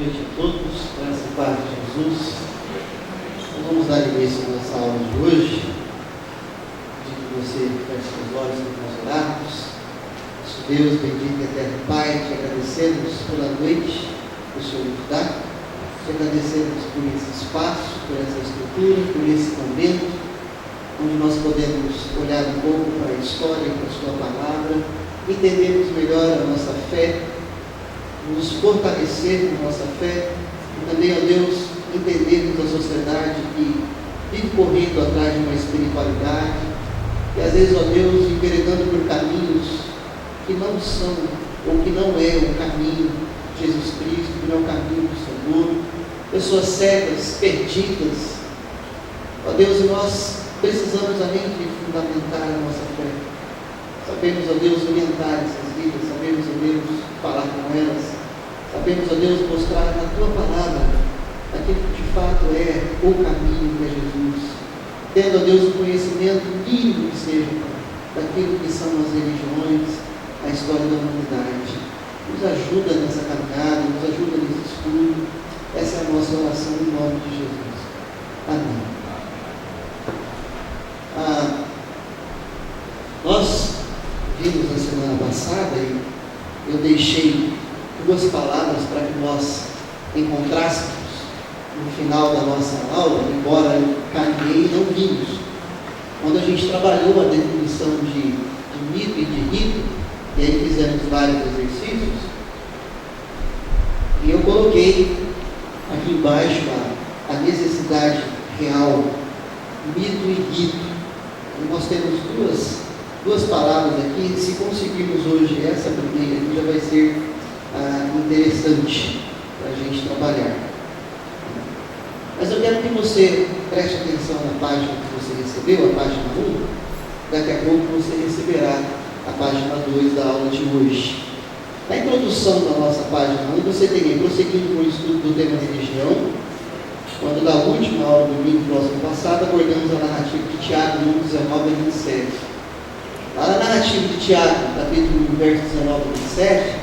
noite a todos, graças e paz de Jesus. Nós vamos dar início a nossa aula de hoje. Pedir que você feche seus olhos para nós orarmos. Nosso Deus, bendito e eterno Pai, te agradecemos pela noite que o Senhor nos dá. Te agradecemos por esse espaço, por essa estrutura, por esse momento, onde nós podemos olhar um pouco para a história, para a sua palavra, entendermos melhor a nossa fé, nos fortalecer com nossa fé e também, ó Deus, entendermos a sociedade que vive correndo atrás de uma espiritualidade e às vezes, ó Deus, enveredando por caminhos que não são ou que não é o caminho de Jesus Cristo, que não é o caminho do Senhor, pessoas cegas, perdidas. Ó Deus, nós precisamos além de fundamentar a nossa fé. Sabemos, ó Deus, orientar essas vidas, sabemos, ó Deus, falar com elas, sabemos, ó Deus, mostrar na Tua palavra aquilo que de fato é o caminho que é Jesus, tendo, ó Deus, o conhecimento mínimo que seja daquilo que são as religiões, a história da humanidade. Nos ajuda nessa caminhada, nos ajuda nesse estudo. Essa é a nossa oração em nome de Jesus. Amém. Nós vimos na semana passada e eu deixei duas palavras para que nós encontrássemos no final da nossa aula, embora eu caminhei e não vimos. Quando a gente trabalhou a definição de mito e de rito, e aí fizemos vários exercícios, e eu coloquei aqui embaixo a necessidade real, mito e rito. E nós temos duas palavras aqui. Se conseguirmos hoje essa primeira aqui, já vai ser interessante para a gente trabalhar. Mas eu quero que você preste atenção na página que você recebeu, a página 1. Daqui a pouco você receberá a página 2 da aula de hoje. Na introdução da nossa página 1, você tem aí, prosseguindo com o estudo do tema religião, quando da última aula do domingo próximo passado, abordamos a narrativa de Tiago 1, 19 a 27. Lá na narrativa de Tiago, capítulo 1, verso 19 a 27,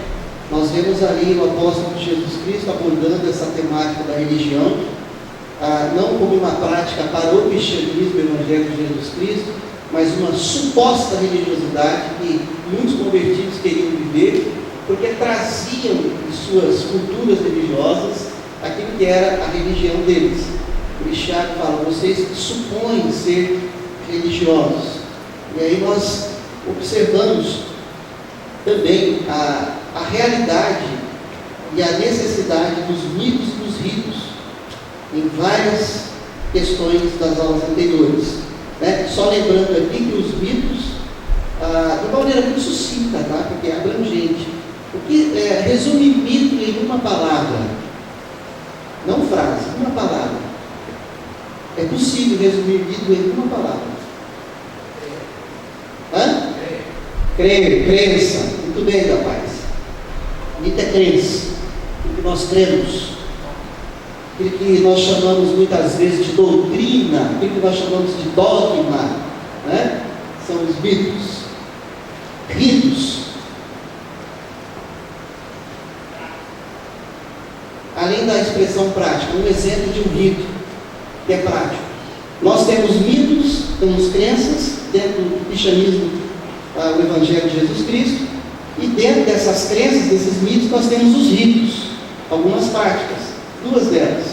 nós vemos ali o apóstolo de Jesus Cristo abordando essa temática da religião, não como uma prática para o cristianismo, o evangelho de Jesus Cristo, mas uma suposta religiosidade que muitos convertidos queriam viver, porque traziam em suas culturas religiosas aquilo que era a religião deles. O Tiago fala: vocês supõem ser religiosos. E aí nós observamos também a realidade e a necessidade dos mitos e dos ritos em várias questões das aulas anteriores. Só lembrando aqui que os mitos, de uma maneira muito sucinta, tá? Porque é abrangente. O que resume mito em uma palavra, não frase, uma palavra. É possível resumir mito em uma palavra. Crer, crença. Muito bem, rapaz. Mito é crença. O que nós cremos, aquilo que nós chamamos muitas vezes de doutrina, aquilo que nós chamamos de dogma, são os mitos. Ritos. Além da expressão prática, um exemplo de um rito que é prático. Nós temos mitos, temos crenças dentro do cristianismo, o evangelho de Jesus Cristo, e dentro dessas crenças, desses mitos, nós temos os ritos, algumas práticas, duas delas.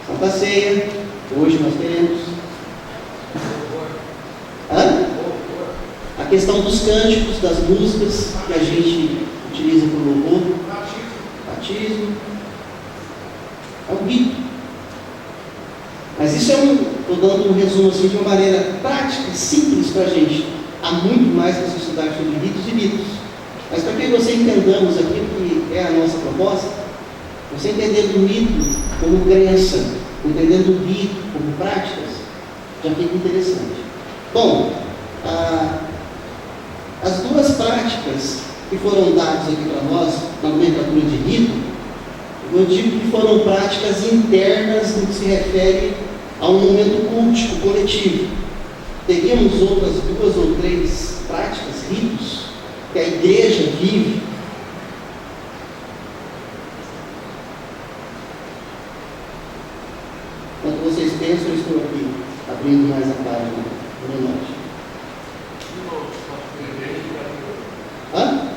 Santa Ceia, hoje nós teremos. A questão dos cânticos, das músicas que a gente utiliza para o louvor, batismo, é um rito. Mas isso estou dando um resumo assim de uma maneira prática, simples para a gente. Há muito mais para se estudar sobre ritos e mitos. Mas para que você entendamos aquilo que é a nossa proposta, você entendendo o mito como crença, entendendo o rito como práticas, já fica interessante. Bom, as duas práticas que foram dadas aqui para nós, na nomenclatura de rito, eu digo que foram práticas internas no que se refere a um momento cultico, coletivo. Teríamos outras duas ou três práticas, ritos, que a igreja vive paciência, eu estou aqui abrindo mais a página do norte. Hã?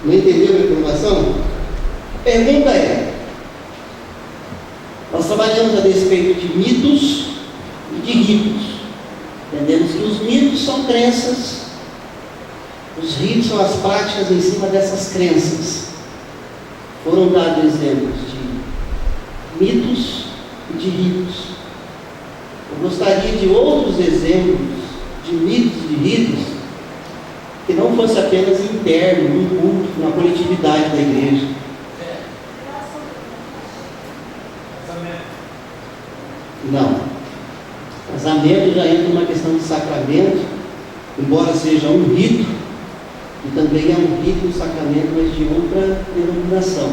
Não entendeu a informação? A pergunta é: nós trabalhamos a respeito de mitos e de ritos. Entendemos que os mitos são crenças, os ritos são as práticas em cima dessas crenças. Foram dados exemplos de mitos e de ritos. Eu gostaria de outros exemplos de mitos e de ritos que não fosse apenas interno, num culto, na coletividade da igreja. Não. Casamento já entra numa questão de sacramento, embora seja um rito, e também é um rito, um sacramento, mas de outra denominação.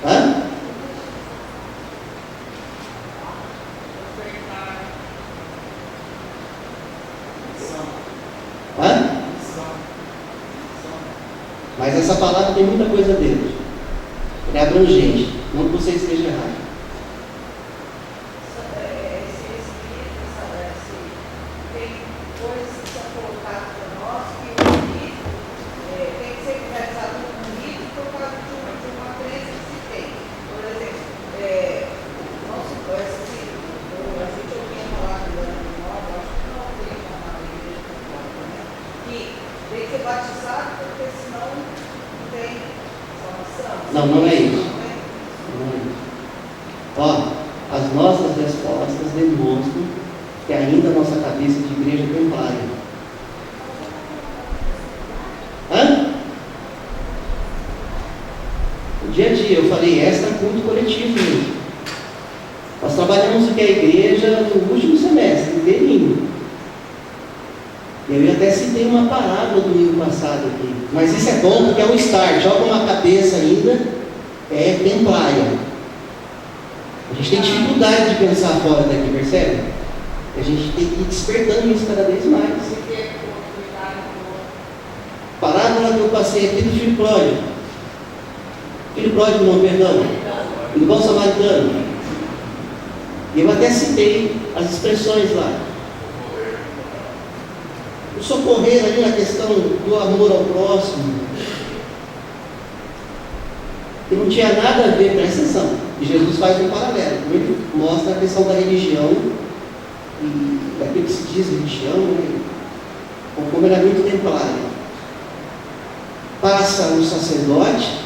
Hã? Hã? Mas essa palavra tem muita coisa dentro. Ela é abrangente. Não que você esteja errado. Tem coisas que são colocadas para nós que o mito tem que ser conversado com o mito por causa de uma crença que se tem. Por exemplo, não se pode, a gente ouvia falar do ano novo, acho que não tem uma igreja católica, né? Que tem que ser batizado porque senão não tem salvação. Não é isso. Não é isso. Ó, as nossas respostas demonstram que ainda a nossa cabeça de igreja é templária. Hã? No dia a dia, eu falei, extra culto coletivo mesmo. Nós trabalhamos aqui a igreja no último semestre, inteirinho. Eu até citei uma parábola domingo passado aqui. Mas isso é bom porque é um start, joga uma cabeça ainda, é templária. A gente tem dificuldade de pensar fora daqui, percebe? A gente tem que ir despertando isso cada vez mais. Parábola que eu passei aqui do filho pródigo. Filho pródigo não, perdão. Do bom samaritano. E eu até citei as expressões lá. O socorrer ali na questão do amor ao próximo. Que não tinha nada a ver, presta atenção. E Jesus faz um paralelo. Ele mostra a questão da religião e daquilo que se diz religião, né? Como era muito templário. Passa um sacerdote,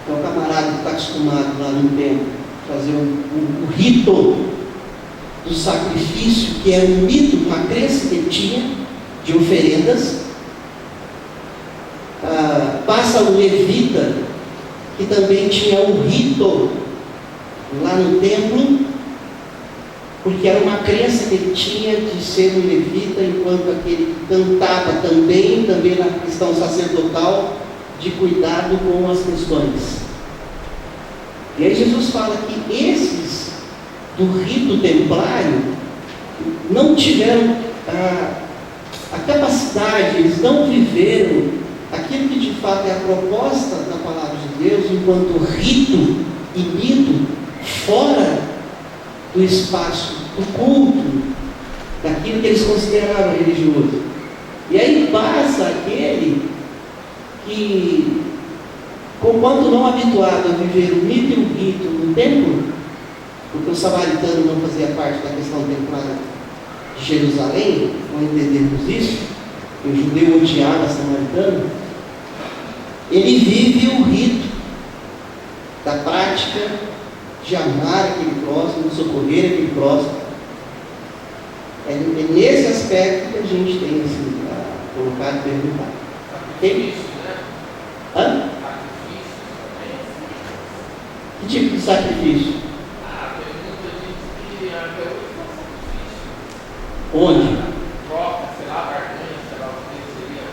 que é o camarada que está acostumado lá no templo, fazer o rito do sacrifício, que é um mito, uma crença que ele tinha, de oferendas. Passa o levita, que também tinha um rito lá no templo, porque era uma crença que ele tinha de ser um levita, enquanto aquele que cantava também na questão sacerdotal, de cuidado com as questões. E aí Jesus fala que esses do rito templário não tiveram a capacidade, eles não viveram aquilo que de fato é a proposta da palavra de Deus, enquanto rito e mito, fora do espaço do culto, daquilo que eles consideravam religioso. E aí passa aquele que, conquanto não habituado a viver o mito e o rito no templo, porque o samaritano não fazia parte da questão templária de Jerusalém, não entendemos isso, e o judeu odiava samaritano, ele vive o rito da prática de amar aquele próximo, de socorrer aquele próximo. É nesse aspecto que a gente tem assim, para colocar e perguntar. Sacrifício, né? Hã? Sacrifício também. Que tipo de sacrifício? Tem muita gente que até hoje faz sacrifício. Onde? Troca, sei lá, barganha, sei lá o que seria.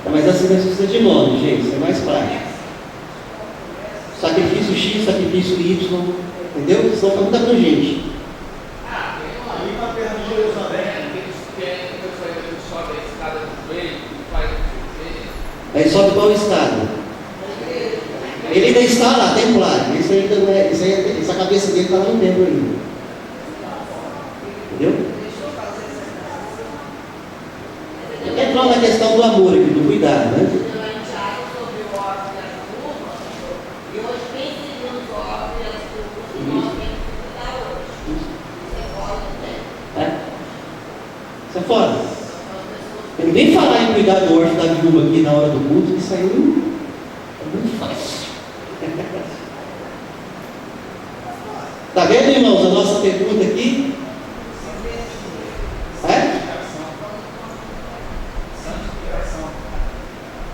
Mas assim não precisa de nome, gente, isso é mais prático. Sacrifício X, sacrifício Y, entendeu? Senão fica muito abrangente. Tem uma ali na perna de Jerusalém, aqueles que sobe a escada Aí sobe qual estado? Ele ainda está lá, templário. Isso ainda não é, essa cabeça dele está lá no templo ainda. Entendeu? Entrou na questão do amor aqui, do cuidado, né? Isso é fora. Eu não vem falar em cuidar do órfão da viúva aqui na hora do culto, que isso aí é muito fácil. Está vendo, irmãos, a nossa pergunta aqui? É?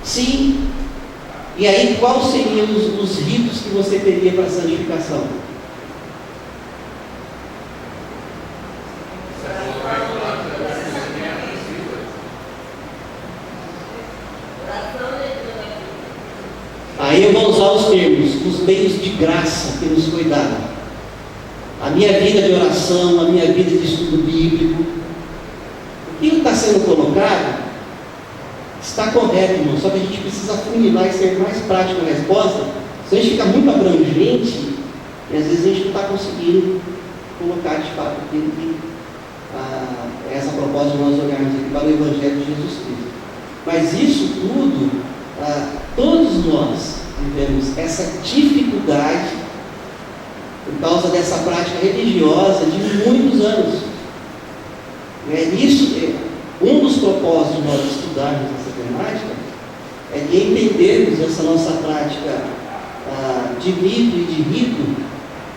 Sim. E aí, quais seriam os ritos que você teria para a santificação? Aí eu vou usar os termos, os meios de graça que nos foi dado. A minha vida de oração, a minha vida de estudo bíblico. O que está sendo colocado está correto, irmão, só que a gente precisa afunilar e ser mais prático na resposta. Se a gente fica muito abrangente, e às vezes a gente não está conseguindo colocar de fato aquilo que essa proposta de nós olharmos aqui para o Evangelho de Jesus Cristo. Mas isso tudo, todos nós vivemos essa dificuldade por causa dessa prática religiosa de muitos anos. Um dos propósitos de nós estudarmos essa temática é de entendermos essa nossa prática de mito e de rito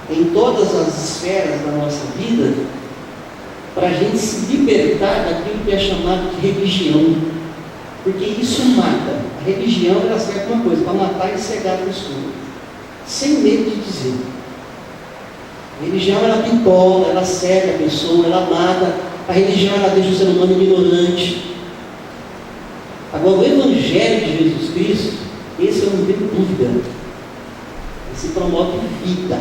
em todas as esferas da nossa vida, para a gente se libertar daquilo que é chamado de religião, porque isso mata. A religião, ela serve para uma coisa, para matar e cegar a pessoa, sem medo de dizer. A religião, ela pipola, ela cega a pessoa, ela mata. A religião, ela deixa o ser humano ignorante. Agora, o Evangelho de Jesus Cristo, esse eu não tenho dúvida, esse promove vida.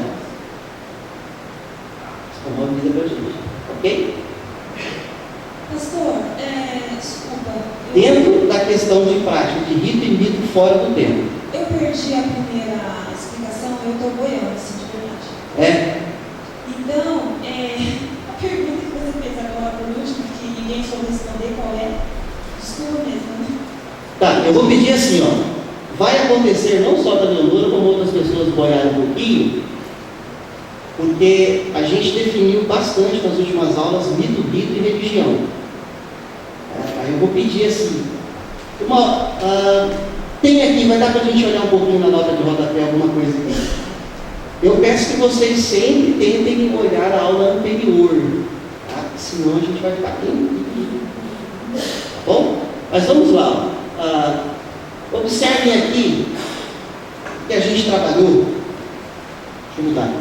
Esse promove vida para a gente, ok? Pastor, desculpa. Dentro da questão de prática, de rito e mito fora do tempo. Eu perdi a primeira explicação, eu estou boiando, assim, de verdade. É? Então, a pergunta que você fez agora por último, que ninguém soube responder, qual é? Desculpa mesmo, né? Tá, eu vou pedir assim, ó. Vai acontecer não só da Leonora, como outras pessoas boiarem um pouquinho, porque a gente definiu bastante nas últimas aulas mito, rito e religião. Aí eu vou pedir assim, tem aqui, vai dar para a gente olhar um pouquinho na nota de rodapé, alguma coisa aqui. Eu peço que vocês sempre tentem olhar a aula anterior, tá? Senão a gente vai ficar bem. Tá bom? Mas vamos lá. Observem aqui que a gente trabalhou. Deixa eu mudar.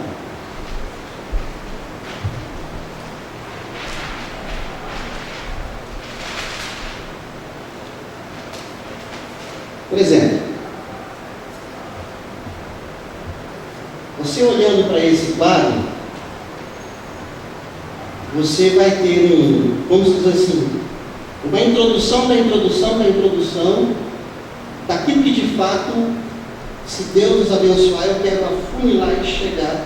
Por exemplo, você olhando para esse quadro, você vai ter vamos dizer assim, uma introdução da introdução da introdução, daquilo que de fato, se Deus nos abençoar, eu quero afunilar e chegar,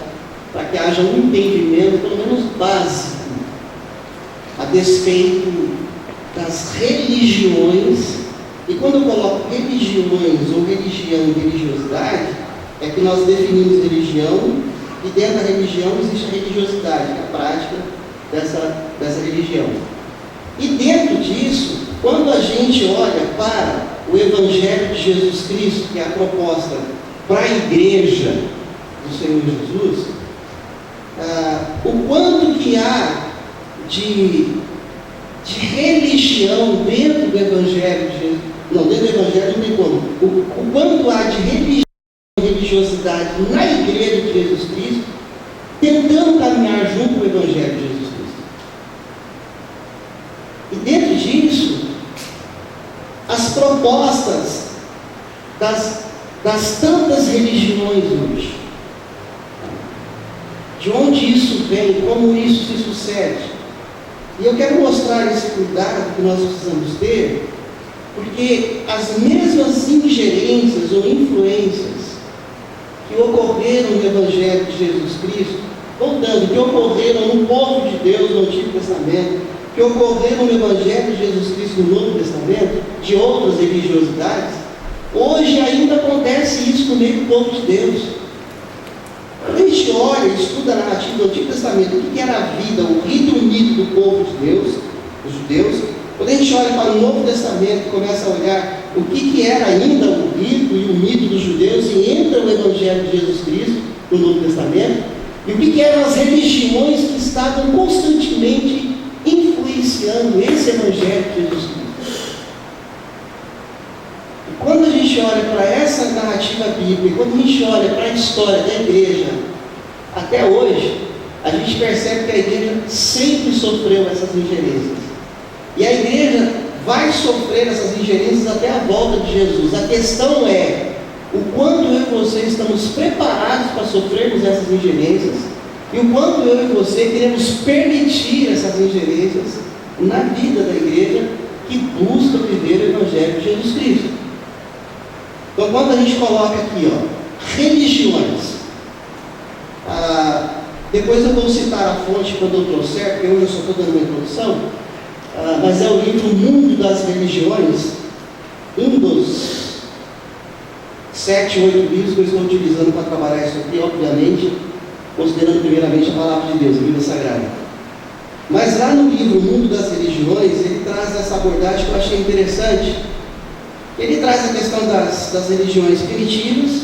para que haja um entendimento, pelo menos básico, a despeito das religiões. E quando eu coloco religiões ou religião e religiosidade, é que nós definimos religião, e dentro da religião existe a religiosidade, a prática dessa religião. E dentro disso, quando a gente olha para o Evangelho de Jesus Cristo, que é a proposta para a igreja do Senhor Jesus, o quanto que há de religião dentro do Evangelho de Jesus, não, dentro do Evangelho não tem como, o quanto há de religião e religiosidade na igreja de Jesus Cristo, tentando caminhar junto com o Evangelho de Jesus Cristo. E dentro disso, as propostas das tantas religiões hoje, de onde isso vem, como isso se sucede. E eu quero mostrar esse cuidado que nós precisamos ter, porque Porque as mesmas ingerências ou influências que ocorreram no Evangelho de Jesus Cristo, voltando, que ocorreram no povo de Deus no Antigo Testamento, que ocorreram no Evangelho de Jesus Cristo no Novo Testamento, de outras religiosidades, hoje ainda acontece isso no meio do povo de Deus. Quando a gente olha e estuda a narrativa do Antigo Testamento, o que era a vida, o rito unido do povo de Deus, os judeus, quando a gente olha para o Novo Testamento e começa a olhar o que era ainda o rito e o mito dos judeus, e entra o Evangelho de Jesus Cristo no Novo Testamento, e o que eram as religiões que estavam constantemente influenciando esse Evangelho de Jesus Cristo. E quando a gente olha para essa narrativa bíblica, quando a gente olha para a história da igreja, até hoje, a gente percebe que a igreja sempre sofreu essas ingerências. E a igreja vai sofrer essas ingerências até a volta de Jesus. A questão é o quanto eu e você estamos preparados para sofrermos essas ingerências e o quanto eu e você queremos permitir essas ingerências na vida da igreja que busca viver o Evangelho de Jesus Cristo. Então, quando a gente coloca aqui, religiões, depois eu vou citar a fonte quando eu trouxer, porque hoje eu só estou dando uma introdução, mas é o livro Mundo das Religiões, um dos 7, 8 livros que eu estou utilizando para trabalhar isso aqui, obviamente, considerando primeiramente a Palavra de Deus, a Bíblia Sagrada. Mas lá no livro Mundo das Religiões, ele traz essa abordagem que eu achei interessante. Ele traz a questão das religiões primitivas,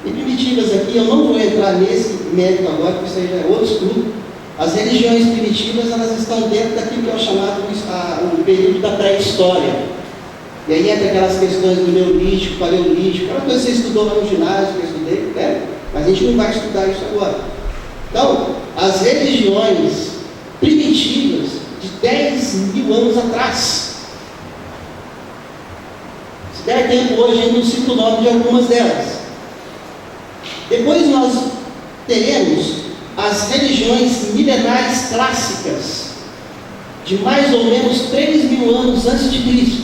e primitivas aqui, eu não vou entrar nesse mérito agora, porque isso aí já é outro estudo. As religiões primitivas, elas estão dentro daquilo que é o chamado o período da pré-história. E aí entra aquelas questões do neolítico, paleolítico, aquela coisa que você estudou lá no ginásio, que eu estudei, né? Mas a gente não vai estudar isso agora. Então, as religiões primitivas de 10 mil anos atrás. Se der tempo hoje, a gente não cita o nome de algumas delas. Depois nós teremos as religiões milenares clássicas, de mais ou menos 3 mil anos antes de Cristo.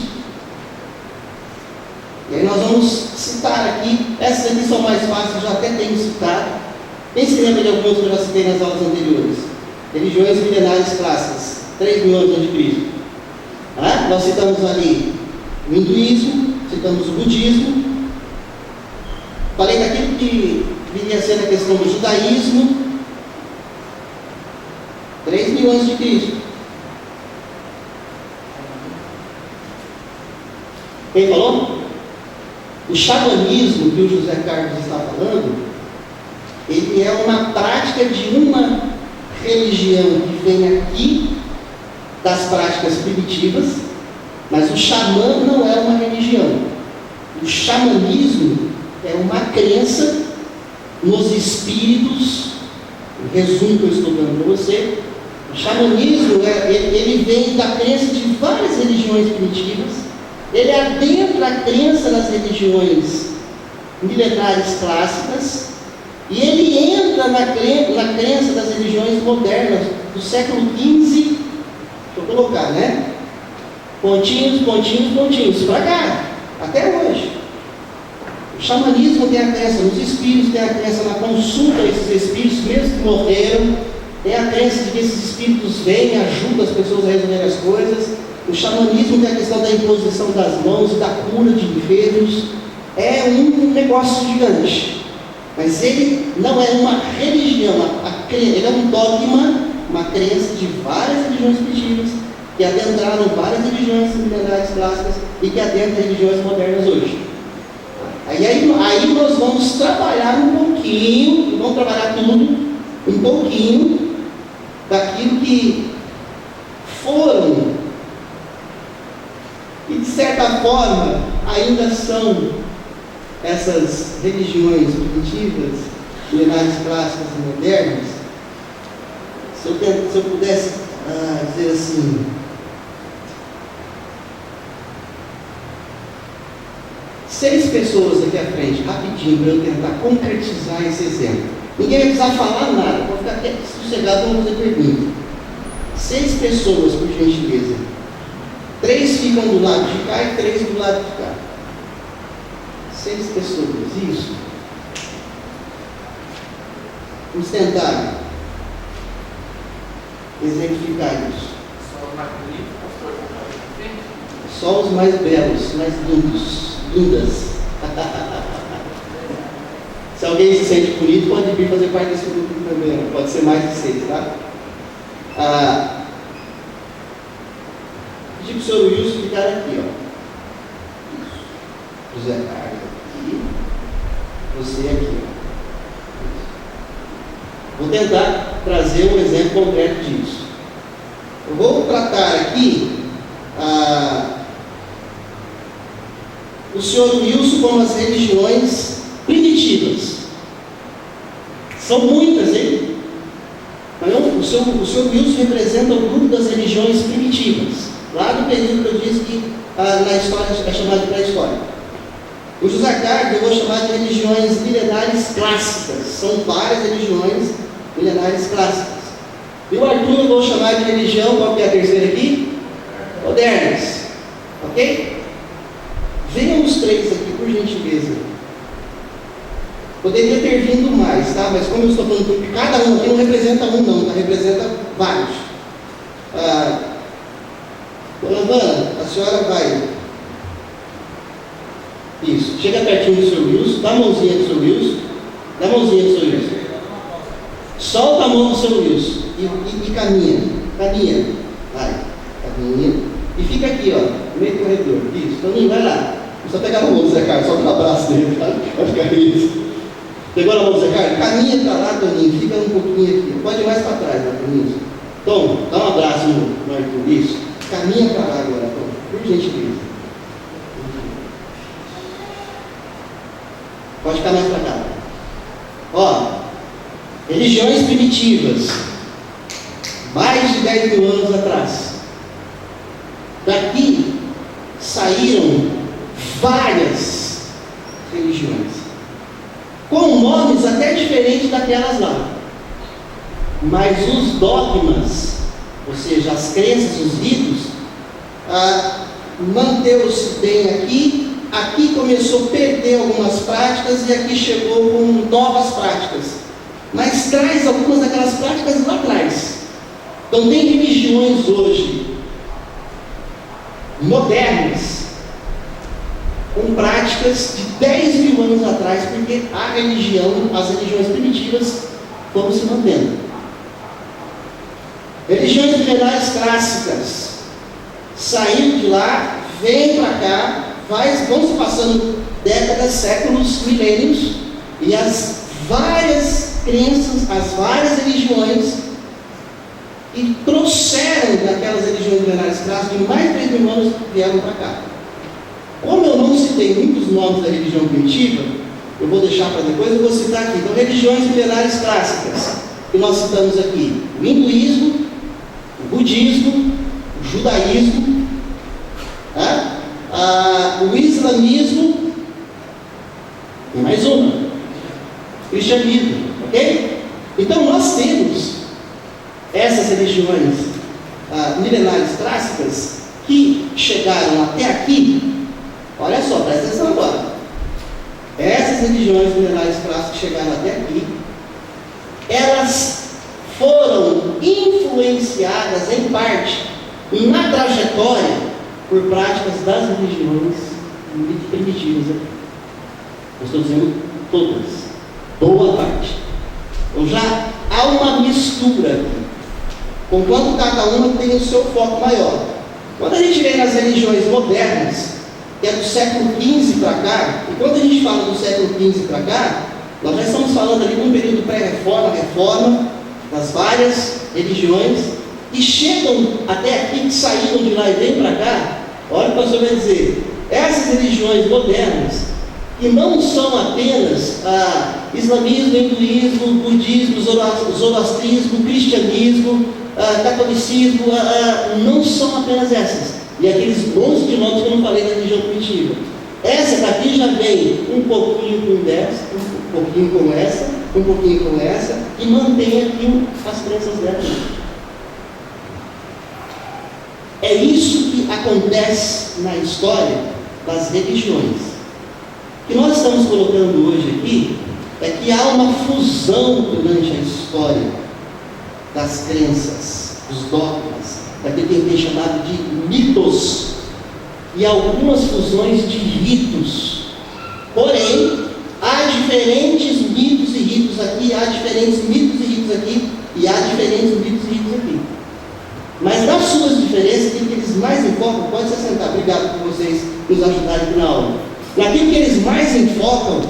E aí nós vamos citar aqui, essas aqui são mais fáceis, eu já até tenho citado. Quem se lembra de alguns que eu já citei nas aulas anteriores? Religiões milenares clássicas, 3 mil anos antes de Cristo. Nós citamos ali o hinduísmo, citamos o budismo, falei daquilo que viria a ser a questão do judaísmo, 3 mil anos de Cristo. Quem falou? O xamanismo que o José Carlos está falando, ele é uma prática de uma religião que vem aqui das práticas primitivas, mas o xamã não é uma religião. O xamanismo é uma crença nos espíritos. O resumo que eu estou dando para você: o xamanismo ele vem da crença de várias religiões primitivas, ele adentra a crença nas religiões milenares clássicas, e ele entra na crença das religiões modernas do século XV. Deixa eu colocar, né? Pontinhos, pontinhos, pontinhos, para cá, até hoje. O xamanismo tem a crença nos espíritos, tem a crença na consulta a esses espíritos, mesmo que morreram, tem a crença de que esses espíritos vêm e ajudam as pessoas a resolver as coisas. O xamanismo tem a questão da imposição das mãos e da cura de enfermos. É um negócio gigante, mas ele não é uma religião, ele é um dogma, uma crença de várias religiões primitivas que adentraram várias religiões milenares clássicas e que adentram religiões modernas hoje. Aí nós vamos trabalhar um pouquinho, vamos trabalhar tudo, um pouquinho daquilo que foram e de certa forma ainda são essas religiões primitivas, milenares clássicas e modernas. Se eu pudesse dizer assim, seis pessoas aqui à frente, rapidinho, para eu tentar concretizar esse exemplo. Ninguém vai precisar falar nada, pode ficar até sossegado, vamos fazer pergunta. 6 pessoas, por gentileza. 3 ficam do lado de cá e 3 do lado clarificar. 6 pessoas, isso. Vamos tentar exemplificar isso. Só os mais belos, mais lindas. Se alguém se sente bonito, pode vir fazer parte desse grupo também. Pode ser mais de 6, tá? Pedi para o senhor Wilson ficar aqui, ó. Isso. José Carlos aqui. Você aqui, ó. Vou tentar trazer um exemplo concreto disso. Eu vou tratar aqui o senhor Wilson como as religiões primitivas. São muitas, hein? Então, o senhor Wilson representa o grupo das religiões primitivas, lá do período que eu disse que na história é chamado de pré-história. O José Carlos eu vou chamar de religiões milenares clássicas. São várias religiões milenares clássicas. E o Arthur eu vou chamar de religião, qual que é a terceira aqui? Modernas. Ok? Venham os 3 aqui, por gentileza. Poderia ter vindo mais, tá? Mas como eu estou falando que cada um aqui não representa um, não, tá? Representa vários. Dona Vana, a senhora vai. Isso, chega pertinho do seu Wilson, dá a mãozinha do seu Wilson, dá a mãozinha do seu Wilson. Solta a mão do seu Wilson e caminha, vai, caminha. E fica aqui, ó, no meio do corredor. Isso, Toninho, vai lá. Não precisa pegar no mão do Zé Carlos, só dá um abraço dele, tá? Vai ficar isso. Pegou na mão do Zé Carlos? Caminha para lá, Toninho, fica um pouquinho aqui. Pode ir mais para trás, né, Toninho? Tom, dá um abraço no Arthur, isso. Caminha para lá agora, Tom, por gentileza. Pode ficar mais para cá. Ó, religiões primitivas, mais de 10 mil anos atrás. Daqui saíram várias religiões, com nomes até diferentes daquelas lá. Mas os dogmas, ou seja, as crenças, os ritos, manteve-se bem aqui. Aqui começou a perder algumas práticas e aqui chegou com novas práticas. Mas traz algumas daquelas práticas lá atrás. Então tem religiões hoje modernas com práticas de 10 mil anos atrás, porque as religiões primitivas foram se mantendo. Religiões milenares clássicas saíram de lá, vêm para cá, vão se passando décadas, séculos, milênios, e as várias crenças, as várias religiões, e trouxeram daquelas religiões milenares clássicas de mais de 3 mil anos, vieram para cá. Como eu não citei muitos nomes da religião primitiva, eu vou deixar para depois, eu vou citar aqui. Então, religiões milenares clássicas, que nós citamos aqui: o hinduísmo, o budismo, o judaísmo, o islamismo, e mais uma, o cristianismo, ok? Então nós temos essas religiões milenares clássicas que chegaram até aqui. Olha só, presta atenção agora. Essas religiões milenares clássicas que chegaram até aqui, elas foram influenciadas em parte na trajetória por práticas das religiões primitivas. Eu estou dizendo todas, boa parte. Então já há uma mistura aqui, conquanto cada uma tem o seu foco maior. Quando a gente vê nas religiões modernas, que é do século XV para cá, e quando a gente fala do século XV para cá, nós já estamos falando ali de um período pré-reforma, reforma, das várias religiões, e chegam até aqui, que saíram de lá e vêm para cá. Olha o que o pastor vai dizer. Essas religiões modernas, que não são apenas islamismo, hinduísmo, budismo, zoroastrismo, cristianismo, catolicismo, não são apenas essas. E aqueles montes de nomes que eu não falei da religião primitiva. Essa daqui já vem um pouquinho com essa, um pouquinho com essa, um pouquinho com essa, e mantém aqui as crenças dela. É isso que acontece na história das religiões. O que nós estamos colocando hoje aqui é que há uma fusão durante a história das crenças, dos dogmas, daquilo que tem chamado de mitos, e algumas fusões de ritos. Porém, há diferentes mitos e ritos aqui, há diferentes mitos e ritos aqui, e há diferentes mitos e ritos aqui. Mas nas suas diferenças, aquilo que eles mais enfocam, pode se assentar, obrigado por vocês nos ajudarem aqui na aula. Naquilo que eles mais enfocam,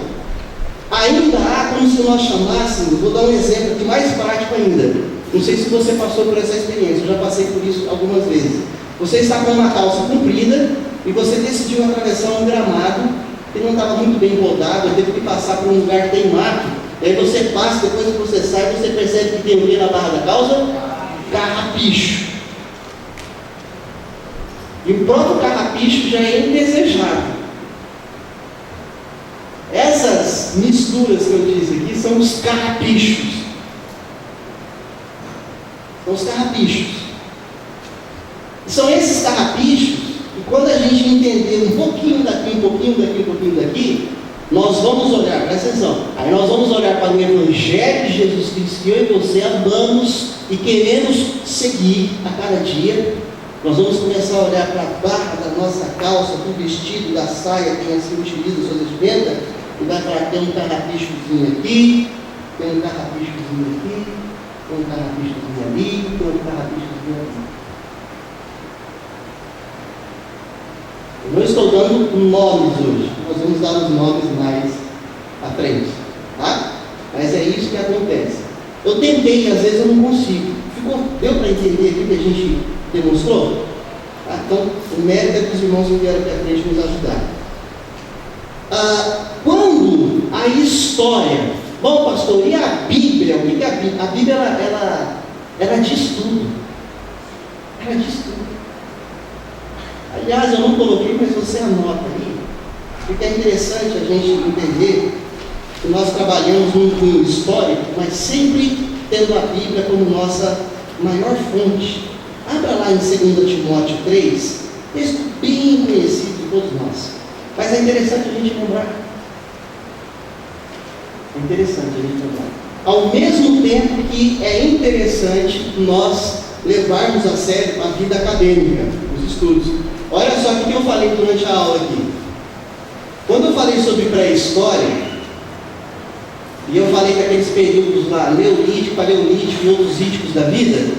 ainda há como se nós chamássemos, vou dar um exemplo aqui mais prático ainda. Não sei se você passou por essa experiência, eu já passei por isso algumas vezes. Você está com uma calça comprida e você decidiu atravessar um gramado que não estava muito bem rodado, teve que passar por um lugar que tem mato. Aí você passa, depois que você sai, você percebe que tem o que na barra da calça? Carrapicho. E o próprio carrapicho já é indesejado. Essas misturas que eu disse aqui são os carrapichos. São os carrapichos. E são esses carrapichos que, quando a gente entender um pouquinho daqui, um pouquinho daqui, um pouquinho daqui, nós vamos olhar, presta atenção, aí nós vamos olhar para o Evangelho de Jesus Cristo que eu e você amamos e queremos seguir a cada dia. Nós vamos começar a olhar para a barra da nossa calça, do vestido, da saia, quem assim utiliza sua vestimenta, e vai falar: tem um carrapichozinho aqui, tem um carrapichozinho aqui, tem um carrapichozinho ali, tem um carrapichozinho ali. Eu não estou dando nomes hoje, nós vamos dar os nomes mais à frente, tá? Mas é isso que acontece. Eu tentei, às vezes eu não consigo. Deu para entender aqui que a gente demonstrou? Tá? Então, o mérito é que os irmãos que vieram aqui à frente nos ajudar. Quando a história... Bom, pastor, e a Bíblia? O que é a Bíblia? A Bíblia, ela diz tudo. Ela diz tudo. Aliás, eu não coloquei, mas você anota aí, porque é interessante a gente entender que nós trabalhamos num cunho histórico, mas sempre tendo a Bíblia como nossa maior fonte. Abra lá em 2 Timóteo 3, texto bem conhecido de todos nós. Mas é interessante a gente lembrar. É interessante a gente lembrar. Ao mesmo tempo que é interessante nós levarmos a sério a vida acadêmica, os estudos. Olha só o que eu falei durante a aula aqui. Quando eu falei sobre pré-história, e eu falei que aqueles períodos lá, neolítico, paleolítico e outros íticos da vida,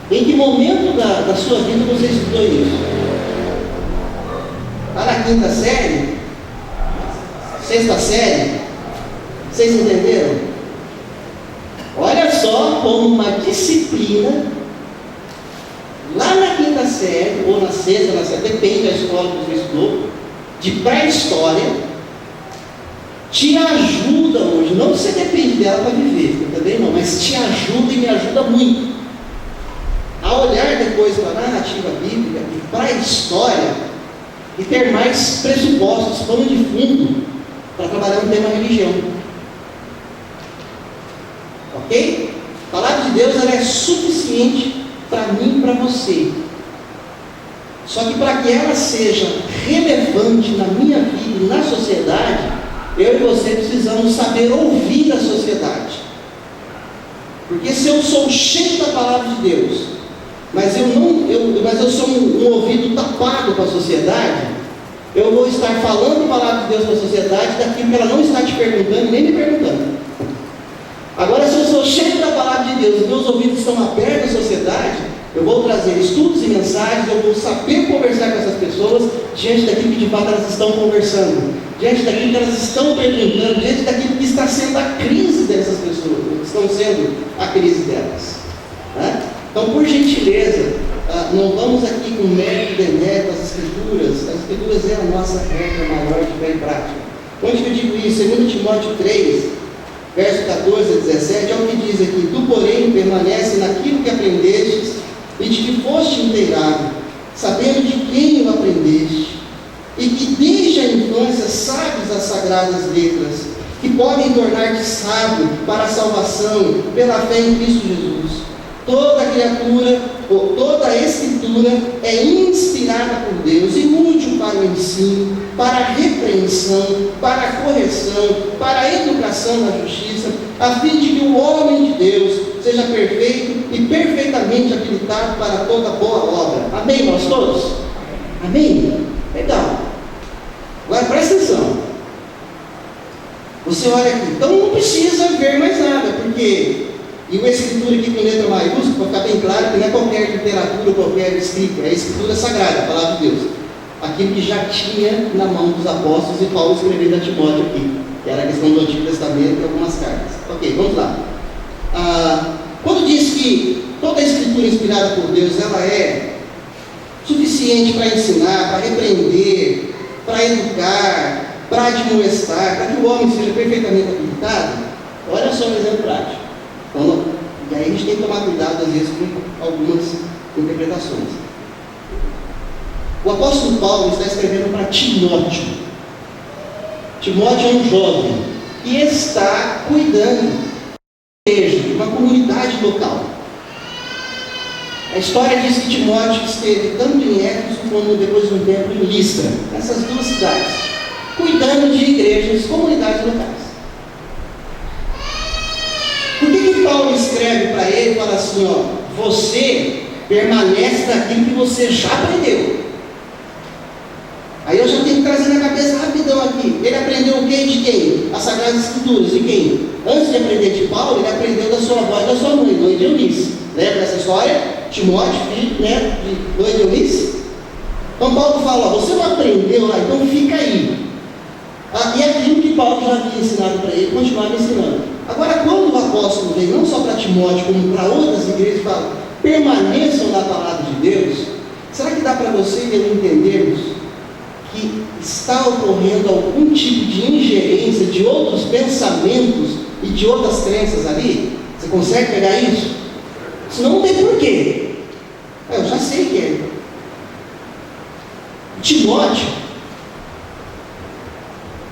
em que momento da sua vida você estudou isso? Está na quinta série? Sexta série? Vocês entenderam? Olha só como uma disciplina, lá na quinta série, ou na sexta, depende da escola que você estudou, de pré-história, te ajuda hoje, não que você depende dela para viver, eu também não, mas te ajuda e me ajuda muito a olhar depois para a narrativa bíblica e para a história e ter mais pressupostos, pano de fundo para trabalhar um tema religião. Ok? A palavra de Deus ela é suficiente para mim e para você. Só que para que ela seja relevante na minha vida e na sociedade, eu e você precisamos saber ouvir a sociedade. Porque se eu sou cheio da palavra de Deus, mas eu sou um ouvido tapado para a sociedade, eu vou estar falando a palavra de Deus para a sociedade daquilo que ela não está te perguntando e nem me perguntando. Agora, se eu sou cheio da palavra de Deus, meus ouvidos estão abertos à sociedade, eu vou trazer estudos e mensagens, eu vou saber conversar com essas pessoas diante daquilo que de fato elas estão conversando, diante daquilo que elas estão perguntando, diante daquilo que está sendo a crise dessas pessoas, que estão sendo a crise delas. Né? Então, por gentileza, não vamos aqui com mérito e demérito as Escrituras é a nossa regra maior de fé e prática. Onde que eu digo isso? 2 Timóteo 3, verso 14 a 17, é o que diz aqui: tu, porém, permanece naquilo que aprendestes e de que foste inteirado, sabendo de quem o aprendeste, e que desde a infância sabes as sagradas letras, que podem tornar-te sábio para a salvação pela fé em Cristo Jesus. Toda criatura toda a Escritura é inspirada por Deus e útil para o ensino, para a repreensão, para a correção, para a educação na justiça, a fim de que o homem de Deus seja perfeito e perfeitamente habilitado para toda boa obra. Amém, nós todos? Amém? Legal. Agora presta atenção. Você olha aqui, então não precisa ver mais nada, porque... E uma escritura aqui com letra maiúscula, para ficar bem claro que não é qualquer literatura ou qualquer escrita, é a escritura sagrada, a palavra de Deus. Aquilo que já tinha na mão dos apóstolos e Paulo escrevendo a Timóteo aqui, que era a questão do Antigo Testamento e algumas cartas. Ok, vamos lá. Quando diz que toda a escritura inspirada por Deus, ela é suficiente para ensinar, para repreender, para educar, para admoestar, para que o homem seja perfeitamente habilitado, olha só um exemplo prático. Então, e aí a gente tem que tomar cuidado, às vezes, com algumas interpretações. O apóstolo Paulo está escrevendo para Timóteo. Timóteo é um jovem e está cuidando da igreja, de uma comunidade local. A história diz que Timóteo esteve tanto em Éfeso como depois de um tempo em Listra, nessas duas cidades, cuidando de igrejas, comunidades locais. Por que Paulo escreve para ele e fala assim, ó, você permanece naquilo que você já aprendeu? Aí eu já tenho que trazer na cabeça rapidão aqui. Ele aprendeu o quê de quem? As Sagradas Escrituras, de quem? Antes de aprender de Paulo, ele aprendeu da sua avó e da sua mãe de Eunice. Lembra dessa história? Timóteo, filho, né, de Eunice. Então Paulo fala, ó, você não aprendeu lá, então fica aí. E aquilo que Paulo já havia ensinado para ele, continuava ensinando. Agora, quando o apóstolo vem, não só para Timóteo, como para outras igrejas, fala, permaneçam na palavra de Deus, será que dá para você e eu entendermos que está ocorrendo algum tipo de ingerência de outros pensamentos e de outras crenças ali? Você consegue pegar isso? Senão não tem porquê. Eu já sei que é. Timóteo,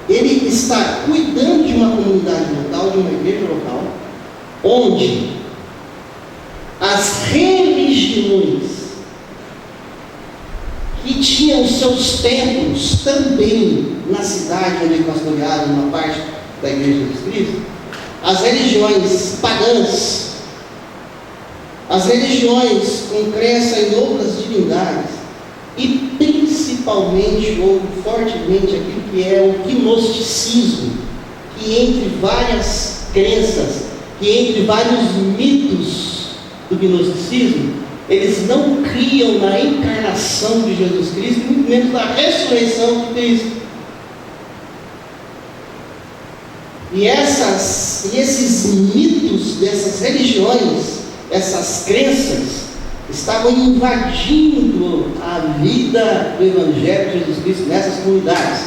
ele está cuidando de uma comunidade local, de uma igreja local, onde as religiões que tinham seus templos também na cidade onde ele pastoreava, uma parte da igreja de Jesus Cristo, as religiões pagãs, as religiões com crença em outras divindades, e principalmente ou fortemente aquilo que é o gnosticismo, que entre várias crenças, que entre vários mitos do gnosticismo, eles não criam na encarnação de Jesus Cristo, muito menos na ressurreição de Cristo. E esses mitos dessas religiões, essas crenças, estavam invadindo a vida do Evangelho de Jesus Cristo nessas comunidades.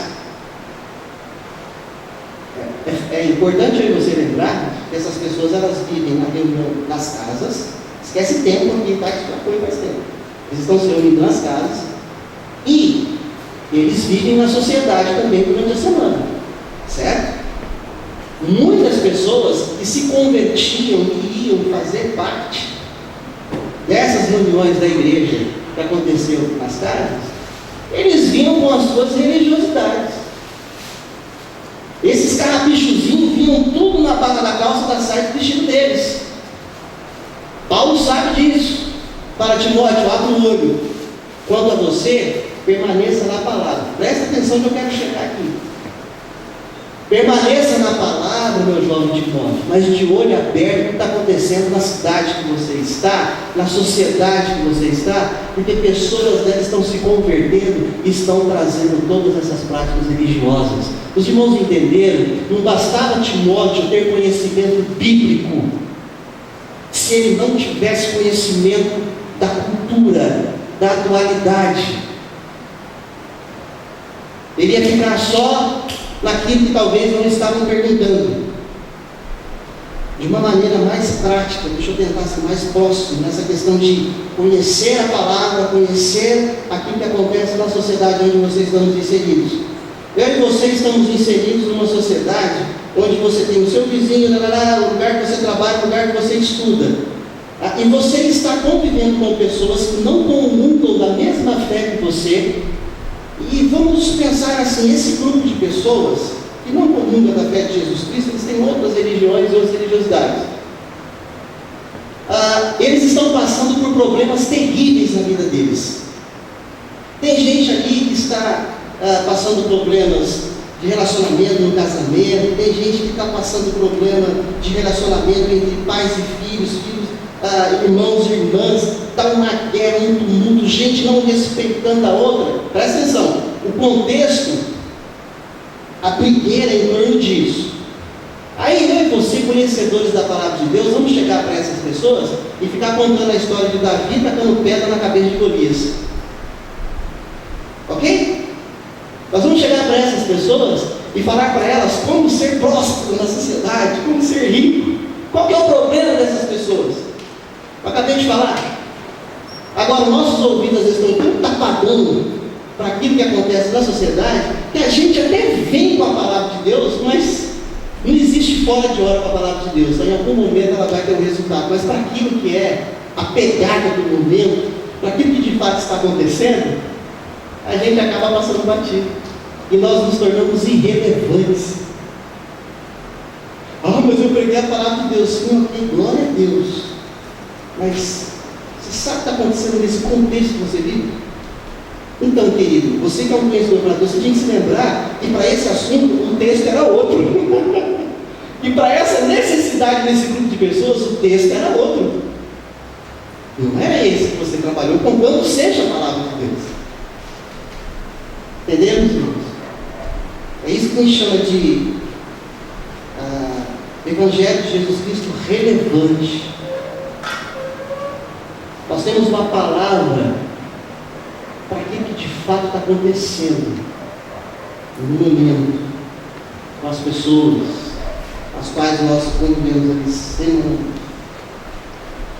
É importante aí você lembrar que essas pessoas, elas vivem na reunião das casas. Esquece tempo aqui, tá? Isso já foi faz tempo. Eles estão se reunindo nas casas e eles vivem na sociedade também durante a semana, certo? Muitas pessoas que se convertiam e iam fazer parte dessas reuniões da igreja que aconteceu nas casas, eles vinham com as suas religiosidades. Esses carrapichozinhos vinham tudo na barra da calça, da saia do vestido deles. Paulo sabe disso. Para Timóteo, abre o olho. Quanto a você, permaneça na palavra. Presta atenção que eu quero chegar aqui. Permaneça na palavra, meu jovem Timóteo, mas de olho aberto o que está acontecendo na cidade que você está, na sociedade que você está, porque pessoas delas estão se convertendo e estão trazendo todas essas práticas religiosas. Os irmãos entenderam? Não bastava Timóteo ter conhecimento bíblico, se ele não tivesse conhecimento da cultura, da atualidade. Ele ia ficar só naquilo que talvez não estavam perguntando. De uma maneira mais prática, deixa eu tentar ser mais próximo nessa questão de conhecer a palavra, conhecer aquilo que acontece na sociedade onde vocês estão inseridos. Eu e você estamos inseridos numa sociedade onde você tem o seu vizinho, o lugar que você trabalha, o lugar que você estuda. E você está convivendo com pessoas que não comungam da mesma fé que você. E vamos pensar assim, esse grupo de pessoas que não comungam da fé de Jesus Cristo, eles têm outras religiões e outras religiosidades. Eles estão passando por problemas terríveis na vida deles. Tem gente ali que está passando problemas de relacionamento no casamento, tem gente que está passando problema de relacionamento entre pais e filhos, irmãos e irmãs, está uma guerra, um tumulto, gente não respeitando a outra. Presta atenção, o contexto, a brigueira em torno disso. Aí eu e você, conhecedores da palavra de Deus, vamos chegar para essas pessoas e ficar contando a história de Davi tacando pedra na cabeça de Golias. Ok? Nós vamos chegar para essas pessoas e falar para elas como ser próspero na sociedade, como ser rico. Qual que é o problema dessas pessoas? Eu acabei de falar. Agora, nossos ouvidos às vezes estão tão tapadando para aquilo que acontece na sociedade, que a gente até vem com a palavra de Deus, mas não existe fora de hora com a palavra de Deus. Em algum momento ela vai ter um resultado, mas para aquilo que é a pegada do momento, para aquilo que de fato está acontecendo, a gente acaba passando batido. E nós nos tornamos irrelevantes. Mas eu preguei a palavra de Deus. Sim, ok, glória a Deus. Mas você sabe o que está acontecendo nesse contexto que você vive? Então, querido, você que é um conhecedor para Deus, você tem que se lembrar que para esse assunto o texto era outro. E para essa necessidade desse grupo de pessoas, o texto era outro. Não era esse que você trabalhou, conquanto seja a palavra de Deus. Entendemos, irmãos? É isso que a gente chama de Evangelho de Jesus Cristo relevante. Nós temos uma palavra para aquilo que de fato está acontecendo no momento, com as pessoas as quais nós convivemos ali semana,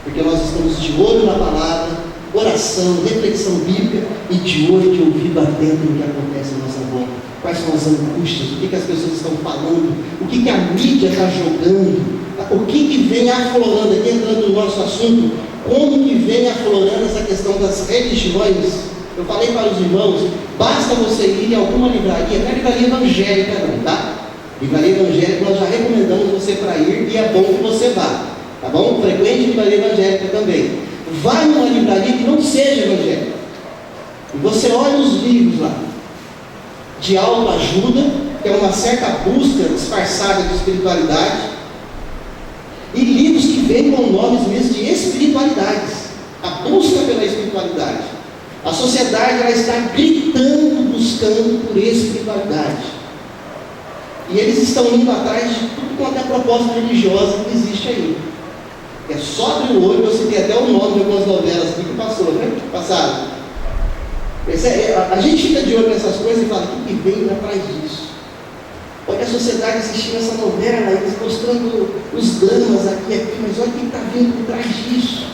porque nós estamos de olho na palavra, oração, reflexão bíblica e de olho, de ouvido atento no que acontece à nossa volta. Quais são as angústias, o que as pessoas estão falando, o que a mídia está jogando, o que vem aflorando, aqui entrando no nosso assunto, como que vem aflorando essa questão das religiões. Eu falei para os irmãos, basta você ir em alguma livraria, não é livraria evangélica não, tá? Livraria evangélica nós já recomendamos você para ir e é bom que você vá, tá bom? Frequente livraria evangélica também. Vai numa livraria que não seja evangélica e você olha os livros lá, de autoajuda, que é uma certa busca disfarçada de espiritualidade, e livros que vêm com nomes mesmo de espiritualidades, a busca pela espiritualidade. A sociedade ela está gritando, buscando por espiritualidade, e eles estão indo atrás de tudo quanto é proposta religiosa que existe aí. É só abrir o olho, você tem até o nome de algumas novelas aqui que passou, né? Passaram. A gente fica de olho nessas coisas e fala, o que vem atrás disso? Olha a sociedade assistindo essa novela, eles mostrando os dramas aqui, mas olha o que está vindo por trás disso.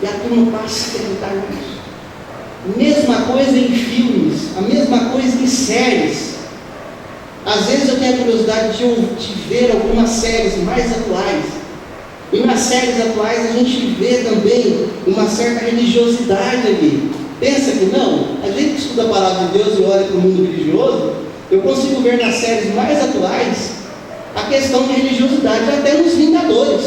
E a turma passa a acreditar nisso. Mesma coisa em filmes, a mesma coisa em séries. Às vezes eu tenho a curiosidade de ver algumas séries mais atuais. E nas séries atuais a gente vê também uma certa religiosidade ali. Pensa que não? A gente que estuda a palavra de Deus e olha para o mundo religioso, eu consigo ver nas séries mais atuais a questão de religiosidade, até nos Vingadores.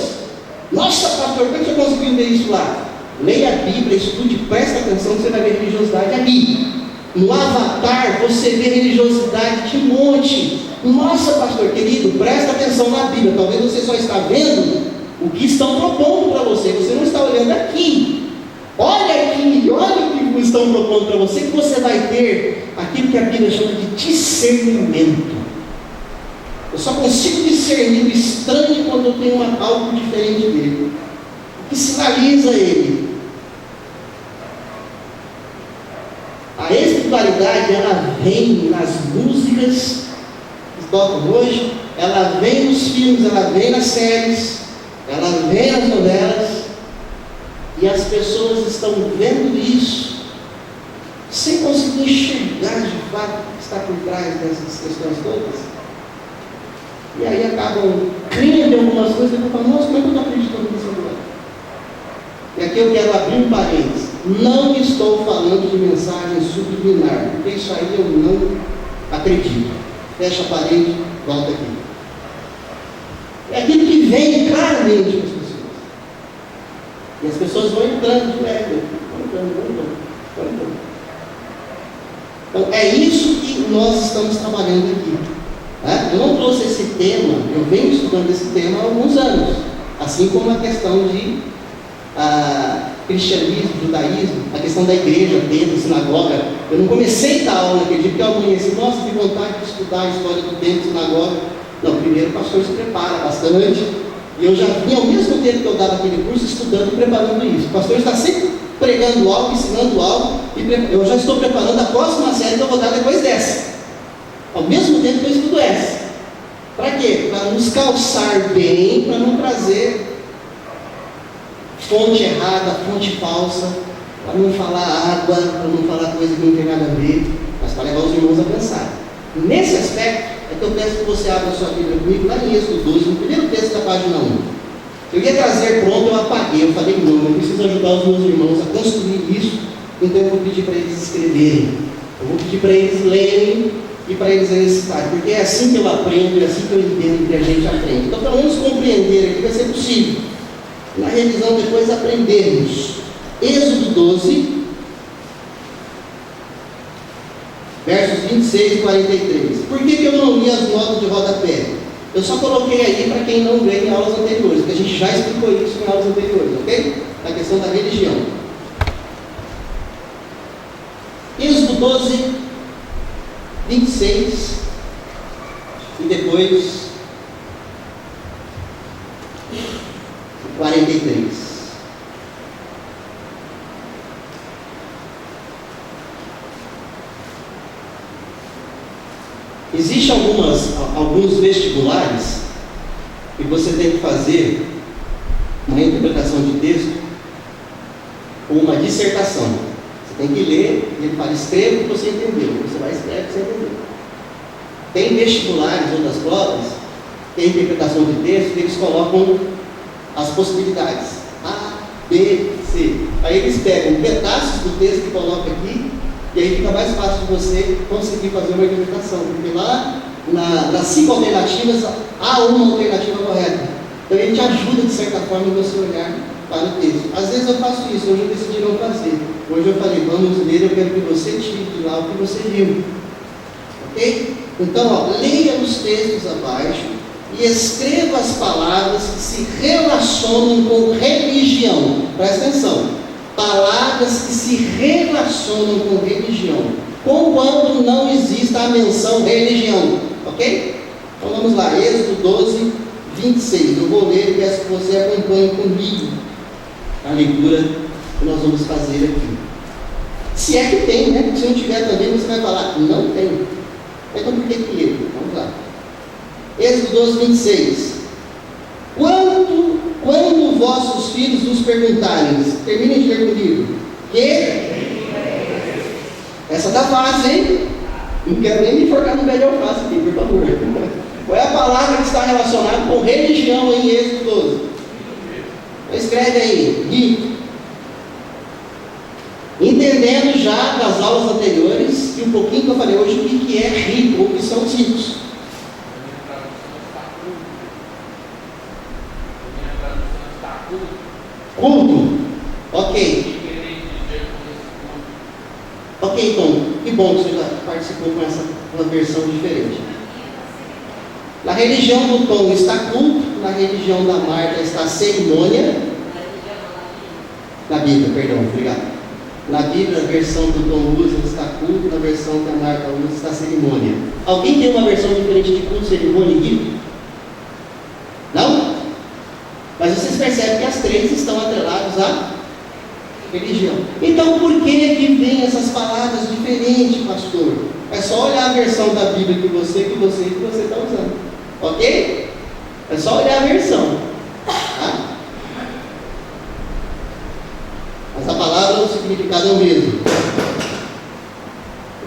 Nossa, pastor, como você conseguiu ver isso lá? Leia a Bíblia, estude, presta atenção que você vai ver religiosidade ali. No Avatar você vê religiosidade de monte. Nossa, pastor querido, presta atenção na Bíblia. Talvez você só está vendo o que estão propondo para você, você não está olhando aqui. Olha aqui, olha o que estão propondo para você, que você vai ter aquilo que a Bíblia chama de discernimento. Eu só consigo discernir o estranho quando eu tenho algo diferente dele, o que sinaliza ele. A espiritualidade, ela vem nas músicas que tocam hoje, ela vem nos filmes, ela vem nas séries, ela vem nas novelas, e as pessoas estão vendo isso, sem conseguir enxergar de fato o que está por trás dessas questões todas. E aí acabam crendo em algumas coisas e falam, nossa, como é que eu estou acreditando nisso agora? E aqui eu quero abrir um parênteses. Não estou falando de mensagem subliminar, porque isso aí eu não acredito. Fecha a parede, volta aqui. É aquilo que vem claramente para as pessoas. E as pessoas vão entrando de leve, vão entrando. Então é isso que nós estamos trabalhando aqui. Eu não trouxe esse tema, eu venho estudando esse tema há alguns anos, assim como a questão de cristianismo, judaísmo, a questão da igreja, templo, sinagoga. Eu não comecei a dar aula naquele dia, porque eu conheci, nossa, que vontade de estudar a história do templo, sinagoga. Não, primeiro o pastor se prepara bastante, e eu já vinha ao mesmo tempo que eu dava aquele curso, estudando e preparando isso. O pastor está sempre pregando algo, ensinando algo, e eu já estou preparando a próxima série que eu vou dar depois dessa, ao mesmo tempo que eu estudo essa. Para quê? Para nos calçar bem, para não trazer fonte errada, fonte falsa, para não falar água, para não falar coisa que não tem nada a ver, mas para levar os irmãos a pensar. Nesse aspecto, é que eu peço que você abra a sua Bíblia comigo, lá em Êxodo 12, no primeiro texto da página 1. Eu ia trazer pronto, eu apaguei, eu falei, não, eu preciso ajudar os meus irmãos a construir isso, então eu vou pedir para eles escreverem, eu vou pedir para eles lerem e para eles exercitarem, porque é assim que eu aprendo, é assim que eu entendo que a gente aprende. Então, pelo menos compreender aqui vai ser possível. Na revisão depois aprendermos. Êxodo 12, versos 26 e 43. Por que eu não li as notas de rodapé? Eu só coloquei aí para quem não veio em aulas anteriores, porque a gente já explicou isso em aulas anteriores, ok? A questão da religião. Êxodo 12, 26 e depois 43. Existem alguns vestibulares que você tem que fazer uma interpretação de texto ou uma dissertação. Você tem que ler e ele fala, escreva o que você entendeu. Você vai escrever o que você entendeu. Tem vestibulares, outras provas, tem interpretação de texto, que eles colocam as possibilidades A, B, C. Aí eles pegam pedaços do texto que colocam aqui, e aí fica mais fácil de você conseguir fazer uma interpretação, porque lá nas 5 alternativas há uma alternativa correta. Então ele te ajuda de certa forma em você olhar para o texto. Às vezes eu faço isso, hoje eu decidi não fazer. Hoje eu falei, vamos ler, eu quero que você tire de lá o que você viu. Ok? Então, leia os textos abaixo e escreva as palavras que se relacionam com religião. Presta atenção. Palavras que se relacionam com religião, com quando não exista a menção religião. Ok? Então vamos lá, Êxodo 12, 26. Eu vou ler e peço que você acompanhe comigo a leitura que nós vamos fazer aqui. Se é que tem, né? Se não tiver também, você vai falar, não tem. Então por que ler? Vamos lá. Êxodo 12, 26. Quando vossos filhos nos perguntarem, terminem de ler comigo, que? Essa tá fácil, hein? Não quero nem me enforcar no velho alface aqui, por favor. Qual é a palavra que está relacionada com religião em Êxodo 12? Então escreve aí, rito. Entendendo já das aulas anteriores, e um pouquinho que eu falei hoje, o que é rito, ou o que são os ritos. Culto. Ok. Ok, então, que bom que você já participou com uma versão diferente. Na religião do Tom está culto, na religião da Marta está cerimônia. Na Bíblia, perdão, obrigado. Na Bíblia, a versão do Tom usa está culto, na versão que a Marta usa está cerimônia. Alguém tem uma versão diferente de culto, cerimônia e rito? Não? Mas vocês percebem que as três estão atreladas à religião. Então, por que vem essas palavras diferentes, pastor? É só olhar a versão da Bíblia que você está usando. Ok? É só olhar a versão. Tá? Mas a palavra, o significado é o mesmo.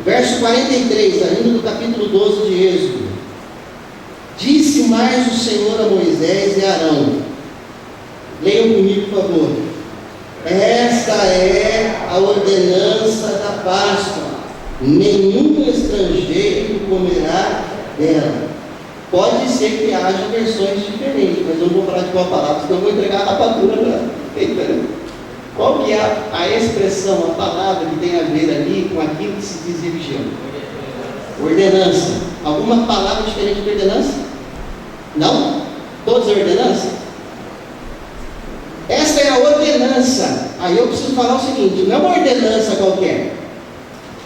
Verso 43, ainda do capítulo 12 de Êxodo. Disse mais o Senhor a Moisés e a Arão. Leiam comigo, por favor. Esta é a ordenança da Páscoa. Nenhum estrangeiro comerá dela. Pode ser que haja versões diferentes, mas eu não vou falar de qual palavra, senão eu vou entregar a rapadura para. Qual que é a expressão, a palavra que tem a ver ali com aquilo que se diz religião? Ordenança. Alguma palavra diferente de ordenança? Não? Todas é ordenança? Essa é a ordenança. Aí eu preciso falar o seguinte: não é uma ordenança qualquer.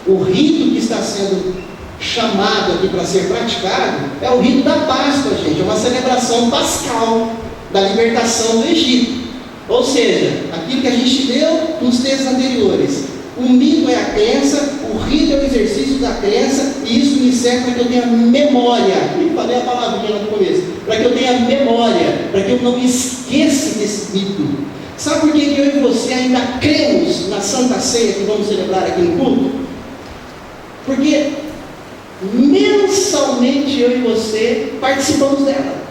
O rito que está sendo chamado aqui para ser praticado é o rito da Páscoa, gente. É uma celebração pascal da libertação do Egito. Ou seja, aquilo que a gente leu nos textos anteriores. O mito é a crença, o rito é o exercício da crença, e isso me serve para que eu tenha memória. Eu falei a palavrinha no começo. Para que eu tenha memória, para que eu não esqueça desse mito. Sabe por que eu e você ainda cremos na Santa Ceia que vamos celebrar aqui no culto? Porque mensalmente eu e você participamos dela.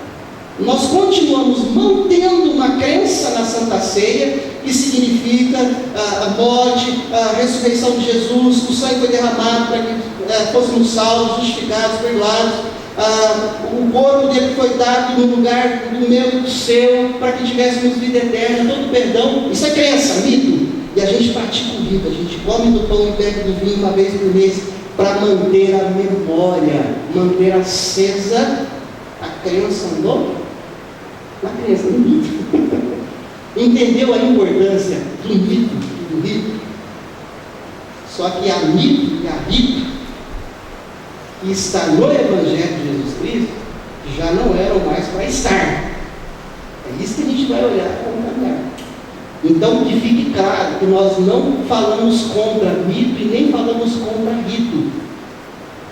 Nós continuamos mantendo uma crença na Santa Ceia, que significa a morte, a ressurreição de Jesus, o sangue foi derramado para que fôssemos salvos, justificados, perdoados, o corpo dele foi dado no lugar do meu e do seu, para que tivéssemos vida eterna, todo perdão. Isso é crença, mito. E a gente pratica o rito, a gente come do pão e bebe do vinho uma vez por mês, para manter a memória, manter acesa a crença na crença, no mito. Entendeu a importância do mito e do rito? Só que a mito e a rito que está no Evangelho de Jesus Cristo já não eram mais para estar. É isso que a gente vai olhar como caminhar. Então, que fique claro que nós não falamos contra mito e nem falamos contra rito.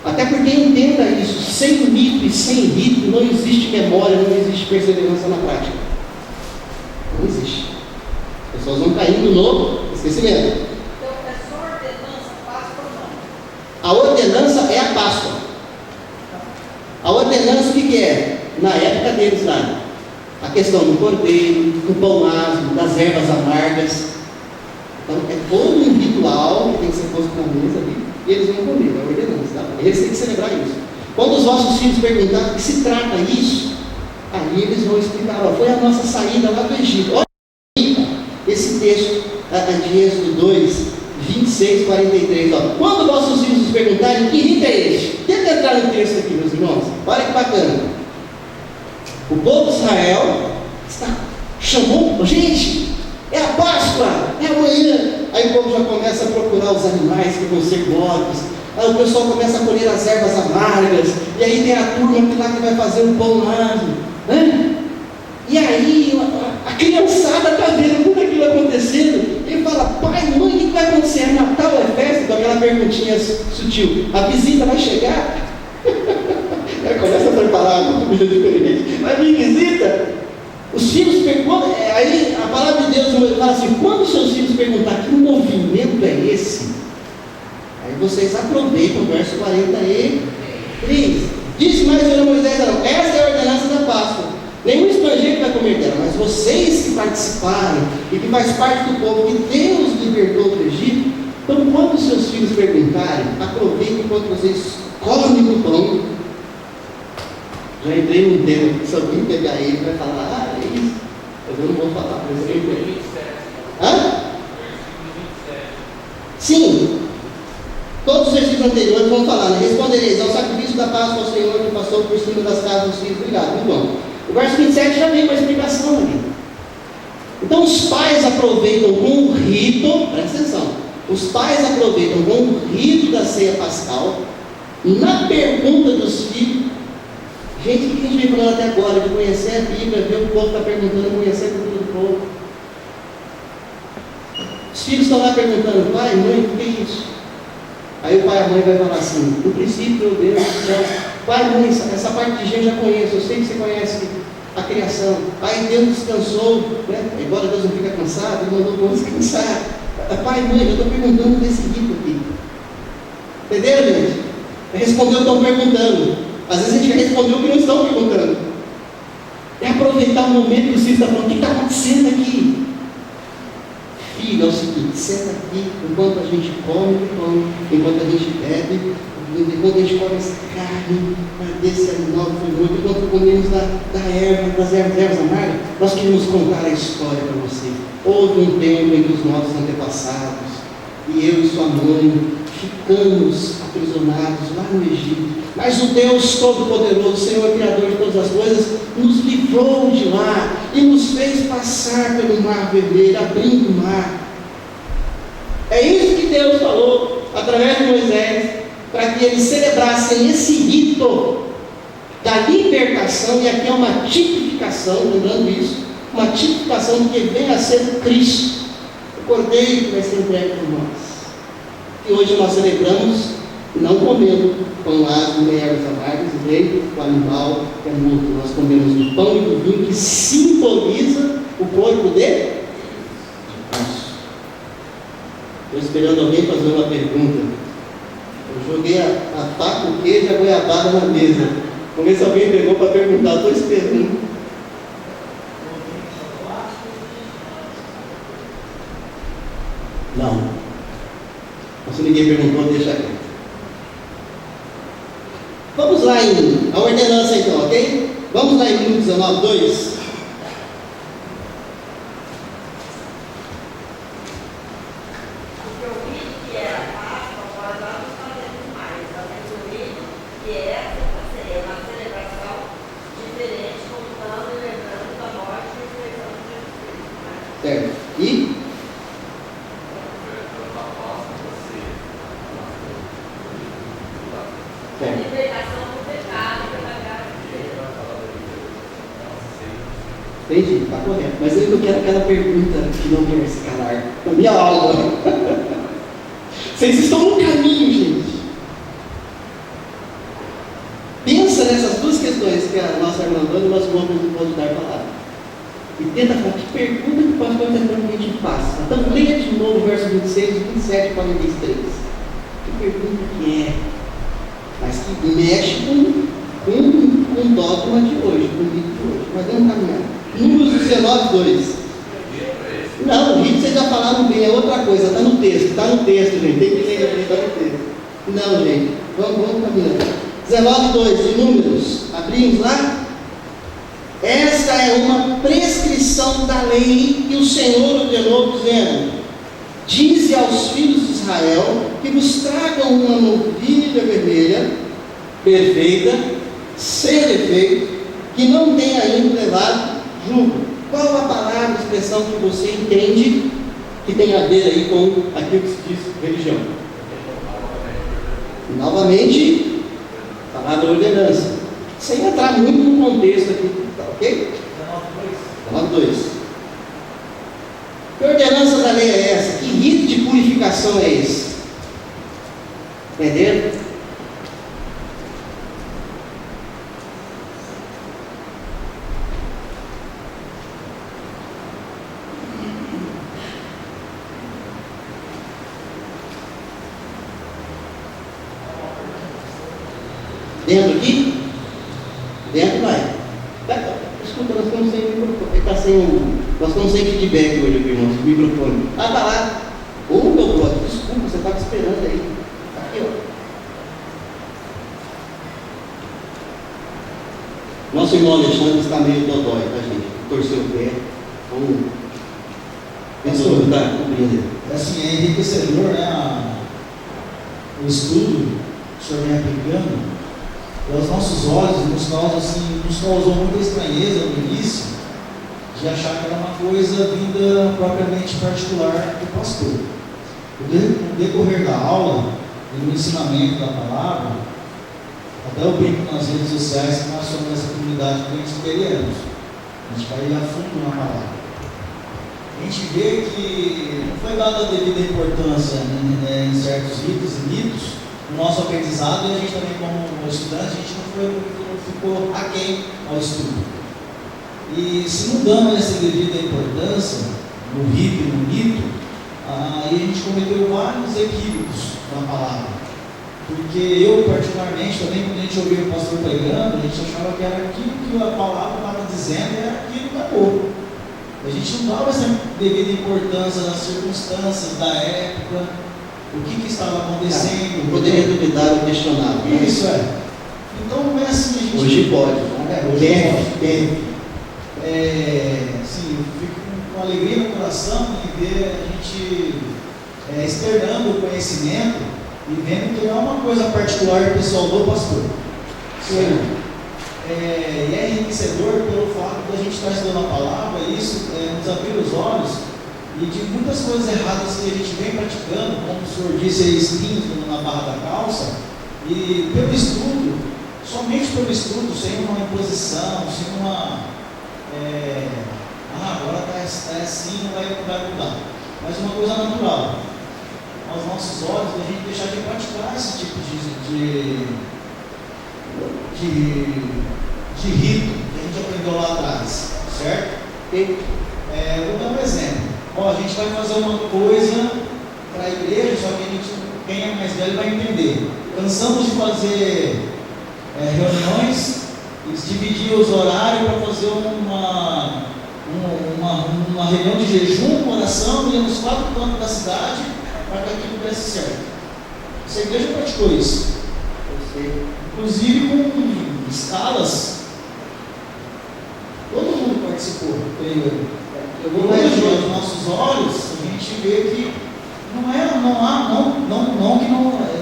Até porque entenda isso, sem mito e sem rito não existe memória, não existe perseverança na prática. Não existe. As pessoas vão caindo no esquecimento. Então, é só ordenança, Páscoa ou não? A ordenança é a Páscoa. A ordenança o que é? Na época deles lá, a questão do cordeiro, do pão asmo, das ervas amargas. Então é todo um ritual que tem que ser posto na mesa ali, e eles vão comer, é a ordenança. Tá? Eles têm que celebrar isso. Quando os vossos filhos perguntarem o que se trata isso, aí eles vão explicar: ó, foi a nossa saída lá do Egito. Olha esse texto de Êxodo 2, 26, 43. Ó. Quando vossos filhos perguntarem que rito é este, tenta entrar no texto aqui, meus irmãos. Olha que bacana. O povo de Israel chamou, gente, é a Páscoa, é amanhã. Aí o povo já começa a procurar os animais que vão ser mortos. Aí o pessoal começa a colher as ervas amargas. E aí tem a turma que lá que vai fazer o pão asmo. E aí a criançada está vendo tudo aquilo acontecendo. Ele fala: pai, mãe, o que vai acontecer? É Natal, é festa? Com aquela perguntinha sutil: a visita vai chegar? Aí começa a preparar uma comida diferente. Vai vir visita? Os filhos perguntam, aí a palavra de Deus fala assim: quando os seus filhos perguntar que movimento é esse, aí vocês aproveitam o verso 43. Disse mais o Senhor a Moisés: não, essa é a ordenança da Páscoa. Nenhum estrangeiro vai comer dela, mas vocês que participaram e que faz parte do povo que Deus libertou do Egito, então quando os seus filhos perguntarem, aproveitem enquanto vocês comem do pão. Já entrei num tema que se alguém pegar ele vai falar: é isso. Mas eu não vou falar, mas eu entrei. Sim. Todos os versículos anteriores vão falar, né? Respondereis ao sacrifício da Páscoa ao Senhor que passou por cima das casas dos filhos. Obrigado, muito bom. O verso 27 já vem com a explicação ali. Então os pais aproveitam com o rito, presta atenção, os pais aproveitam com o rito da ceia pascal, na pergunta dos filhos. Gente, o que a gente vem falando até agora? De conhecer a Bíblia, ver o que o povo está perguntando, conhecer a cultura do povo. Os filhos estão lá perguntando: pai, mãe, o que é isso? Aí o pai e a mãe vai falar assim: no princípio, meu Deus do céu, pai, mãe, essa parte de gente eu já conheço, eu sei que você conhece a criação. Aí Deus descansou, né? Embora Deus não fica cansado, Ele mandou o povo descansar. Pai, mãe, eu estou perguntando desse rito aqui. Entenderam, gente? Respondeu o que estão perguntando. Às vezes a gente quer responder o que não estão perguntando. É aproveitar o momento que o filho está falando: o que está acontecendo aqui? senta aqui, enquanto a gente come o pão, enquanto a gente bebe, enquanto a gente come essa carne, desse animal que foi morto, enquanto comemos das ervas amargas, nós queremos contar a história para você. Houve um tempo em que os nossos antepassados, e eu e sua mãe, ficamos aprisionados lá no Egito, mas o Deus Todo-Poderoso, Senhor Criador de todas as coisas, nos livrou de lá e nos fez passar pelo Mar Vermelho, abrindo o mar. É isso que Deus falou através de Moisés, para que eles celebrassem esse rito da libertação, e aqui é uma tipificação, lembrando isso, uma tipificação do que vem a ser o Cristo, o Cordeiro que vai ser entregue por nós. E hoje nós celebramos, não comendo pão asmo nem ervas amargas, nem o animal que é morto. Nós comemos do pão e do vinho, que simboliza o corpo de Cristo. Estou esperando alguém fazer uma pergunta. Eu joguei a faca, o queijo e a goiabada na mesa. Vamos ver se alguém pegou para perguntar. Estou esperando. Não. Se ninguém perguntou, deixa aqui. Vamos lá em a ordenança então, ok? Vamos lá em Lucas 19:2. Certo. E? Entendi, está correto. Mas eu quero aquela pergunta que não quer se calar. Na minha aula. Vocês estão no caminho, gente. Pensa nessas duas questões que a nossa irmã Ana e o nosso irmão pode dar palavra. E tenta falar que pergunta que o pastor está tentando que a gente faça. Então, leia de novo o verso 26, 27 e 43. Que pergunta que é? Mas que mexe com o dogma de hoje, com o rito de hoje. Mas vamos caminhar. Números 19:2. Não, o rito vocês já falaram bem, é outra coisa, está no texto, gente. Tem que ler, está no texto. Não, gente, vamos caminhando. 19:2 de Números, abrimos lá. Esta é uma prescrição da lei que o Senhor ordenou, dizendo: dize aos filhos de Israel que vos tragam uma novilha vermelha, perfeita, sem defeito, que não tenha ainda levado julgo. Qual a palavra, a expressão que você entende que tem a ver aí com aquilo que se diz religião? Novamente, palavra ordenança. Sem entrar muito no contexto aqui, tá ok? 19:2. Que ordenança da lei é essa? Que rito de purificação é esse? Entenderam? Dentro aqui? Dentro vai. Desculpa, nós estamos sem microfone. Nós estamos sem feedback hoje, irmãos, o microfone. Tá lá. Ô, meu brother, desculpa, você estava esperando aí. Tá aqui, ó. Nosso irmão Alexandre está meio dodói, tá, gente? Torceu o pé. Vamos. Pastor, tá compreendendo. Assim, é enriquecedor, né? O estudo que o senhor vem aplicando. Aos nossos olhos, nos causou muita estranheza no início, de achar que era uma coisa vinda propriamente particular do pastor. No decorrer da aula e no ensinamento da palavra, até eu brinco nas redes sociais que nós somos essa comunidade presbiterianos. A gente vai ir a fundo na palavra. A gente vê que não foi dada a devida importância em certos ritos e mitos. O nosso aprendizado, e a gente também como estudante, a gente não ficou aquém ao estudo. E se não damos essa devida importância no rito e no mito, aí a gente cometeu vários equívocos na palavra. Porque eu, particularmente, também quando a gente ouvia o pastor pregando, a gente achava que era aquilo que a palavra estava dizendo, era aquilo da boa. A gente não dava essa devida importância das circunstâncias da época, o que estava acontecendo. Poderia duvidar ou questionar. Né? Isso é. Então não é assim a gente. Hoje pode, né? Deve. Assim, eu fico com alegria no coração de ver a gente externando o conhecimento e vendo que não é uma coisa particular e pessoal do pastor. Sim. E é enriquecedor pelo fato de a gente estar estudando a palavra, e isso nos abrir os olhos e de muitas coisas erradas que a gente vem praticando, como o senhor disse aí, espinhos na barra da calça, e pelo estudo, somente pelo estudo, sem uma imposição, sem uma agora está assim, não vai mudar, mas uma coisa natural, aos nossos olhos, a gente deixar de praticar esse tipo de rito que a gente aprendeu lá atrás, certo? Vou dar um exemplo. A gente vai fazer uma coisa para a igreja, só que quem é mais velho vai entender. Cansamos de fazer reuniões e dividir os horários para fazer uma reunião de jejum, oração, e nos 4 cantos da cidade para que aquilo desse certo. Essa igreja praticou isso. Inclusive com escalas. Todo mundo participou. Hoje, aos nossos olhos, a gente vê que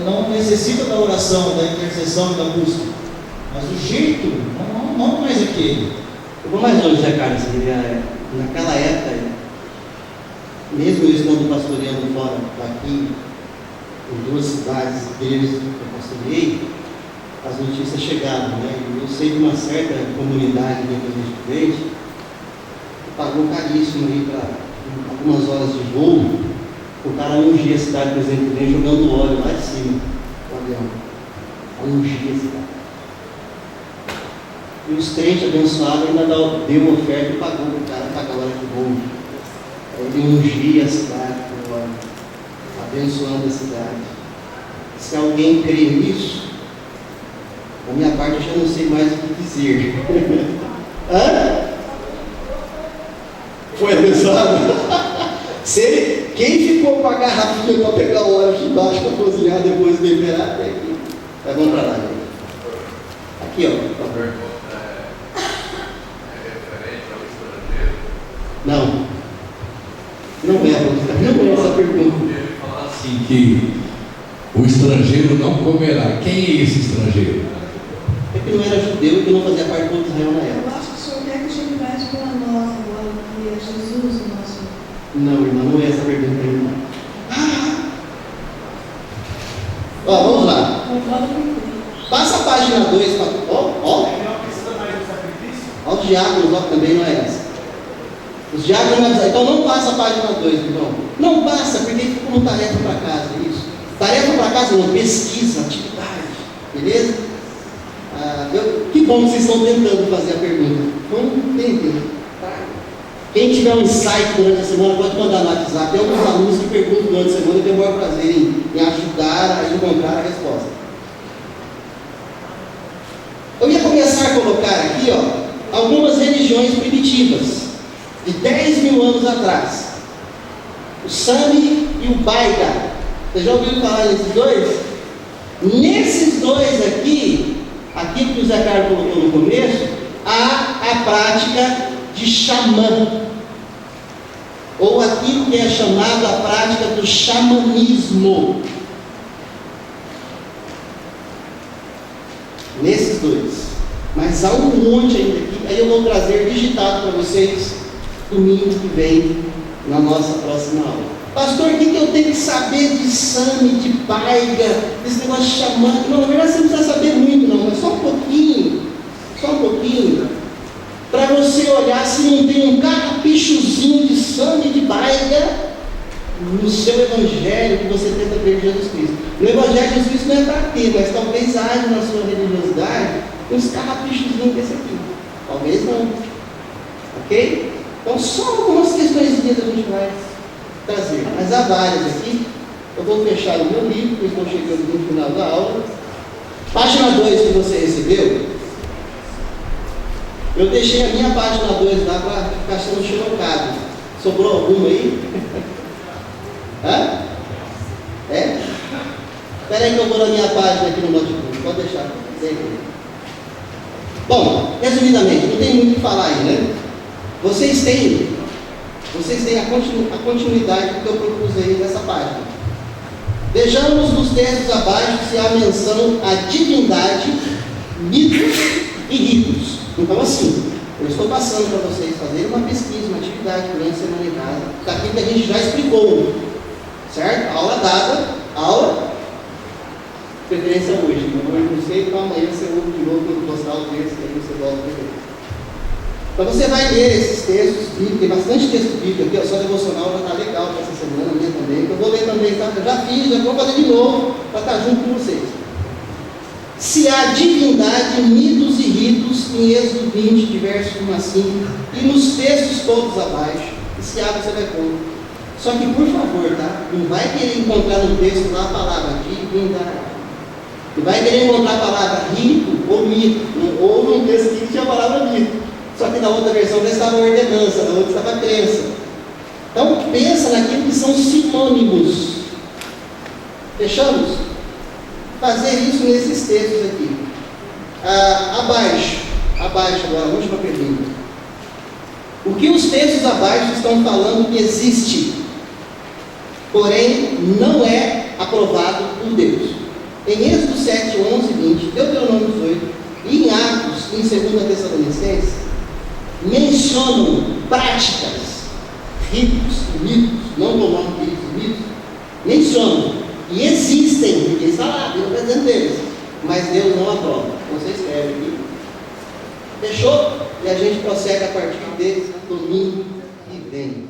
não necessita da oração, da intercessão e da busca. Mas o jeito não mais aquele. Eu vou mais longe, Zé Carlos. Naquela época, mesmo eu estando pastoreando fora daqui, em 2 cidades, igrejas que eu pastoreei, as notícias chegaram, né? Eu sei de uma certa comunidade dentro da gente verde que pagou caríssimo aí para algumas horas de voo, o cara ungir a cidade do Presidente Prudente jogando óleo lá de cima do avião. Ungir a cidade. E os crentes abençoados ainda deu uma oferta e pagou para o cara pagar a hora de voo. Ele ungia a cidade com óleo, abençoando a cidade. Se alguém crê nisso, da minha parte eu já não sei mais o que dizer. Hã? Foi abençoado? Quem ficou com a garrafinha para pegar o óleo de baixo para cozinhar depois de liberar, até aqui. Vai, vamos para lá, gente. Aqui, ó. A pergunta é referente ao estrangeiro? Não é essa pergunta. Ele fala assim que o estrangeiro não comerá. Quem é esse estrangeiro? É que não era judeu e que não fazia parte do Israel na Eu época. acho que o senhor quer que chegue mais para nós agora, que é Jesus o nosso. Não, irmã, não é essa pergunta, irmã. Ó, vamos lá. Passa a página 2 para. Ó os diáconos, ó, também não é essa. Os diáconos vão avisar. Então não passa a página 2, irmão. Não passa, porque fica como tarefa para casa, isso. Tarefa para casa não, pesquisa, atividade. Beleza? Que bom que vocês estão tentando fazer a pergunta. Vamos entender. Tá? Quem tiver um insight durante a semana pode mandar no WhatsApp. Tem alguns alunos que perguntam durante a semana e tem o maior prazer em ajudar a encontrar a resposta. Eu ia começar a colocar aqui, ó, algumas religiões primitivas de 10 mil anos atrás. O Sami e o Baiga. Vocês já ouviram falar nesses dois? Nesses dois aqui, aquilo que o Zé Carlos colocou no começo, há a prática de xamã, ou aquilo que é chamado a prática do xamanismo. Nesses dois. Mas há um monte ainda aqui. Aí eu vou trazer digitado para vocês domingo que vem, na nossa próxima aula. Pastor, o que eu tenho que saber de Sami, de Baiga, desse negócio de xamã? Não, na verdade você não precisa saber muito não, mas só um pouquinho, para você olhar se não tem um carrapichozinho de Sami e de Baiga no seu evangelho que você tenta ver de Jesus Cristo. No evangelho de Jesus Cristo não é para ter, mas talvez haja na sua religiosidade uns carrapichozinhos desse aqui. Talvez não. Ok? Então só algumas questões a gente vai trazer, mas há várias aqui. Eu vou fechar o meu livro, porque estou chegando no final da aula. Página 2 que você recebeu, Eu deixei a minha página 2 lá para ficar sendo xerocado. Sobrou alguma aí? Hã? É? Espera aí que eu vou na minha página aqui no notebook. Pode deixar. Bom, resumidamente, não tem muito o que falar aí, né? Vocês têm a continuidade do que eu propus aí nessa página. Vejamos nos textos abaixo se há menção à divindade, mitos e ritos. Então, assim, eu estou passando para vocês fazerem uma pesquisa, uma atividade durante a semana em casa, daquilo que a gente já explicou, certo? Aula dada, aula, preferência hoje. Hoje não sei, então amanhã você ouve de novo quando postar o texto, aí você volta a ver. Então você vai ler esses textos bíblicos, tem bastante texto bíblico aqui, ó, só devocional já está legal para essa semana, minha também. Eu vou ler também, tá? Eu já fiz, já vou fazer de novo para estar junto com vocês. Se há divindade, mitos e ritos, em Êxodo 20, versos 1 a 5, e nos textos todos abaixo, esse água você vai pôr. Só que, por favor, tá? Não vai querer encontrar no texto lá a palavra divindade. Não vai querer encontrar a palavra rito ou mito. Ou num texto aqui que tinha a palavra mito. Só que na outra versão já estava ordenança, na outra estava crença. Então, pensa naquilo que são sinônimos. Fechamos? Fazer isso nesses textos aqui. Abaixo agora, a última pergunta. O que os textos abaixo estão falando que existe, porém não é aprovado por Deus? Em Êxodo 7, 11 e 20, Deuteronômio 18 e em Atos, em 2 Tessalonicenses, mencionam práticas, ritos e mitos, não tomando ritos e mitos, mencionam. E existem, porque está lá, Deus está dizendo deles, mas Deus não aprova. Você escreve aqui. Fechou? E a gente prossegue a partir deles no domingo que vem.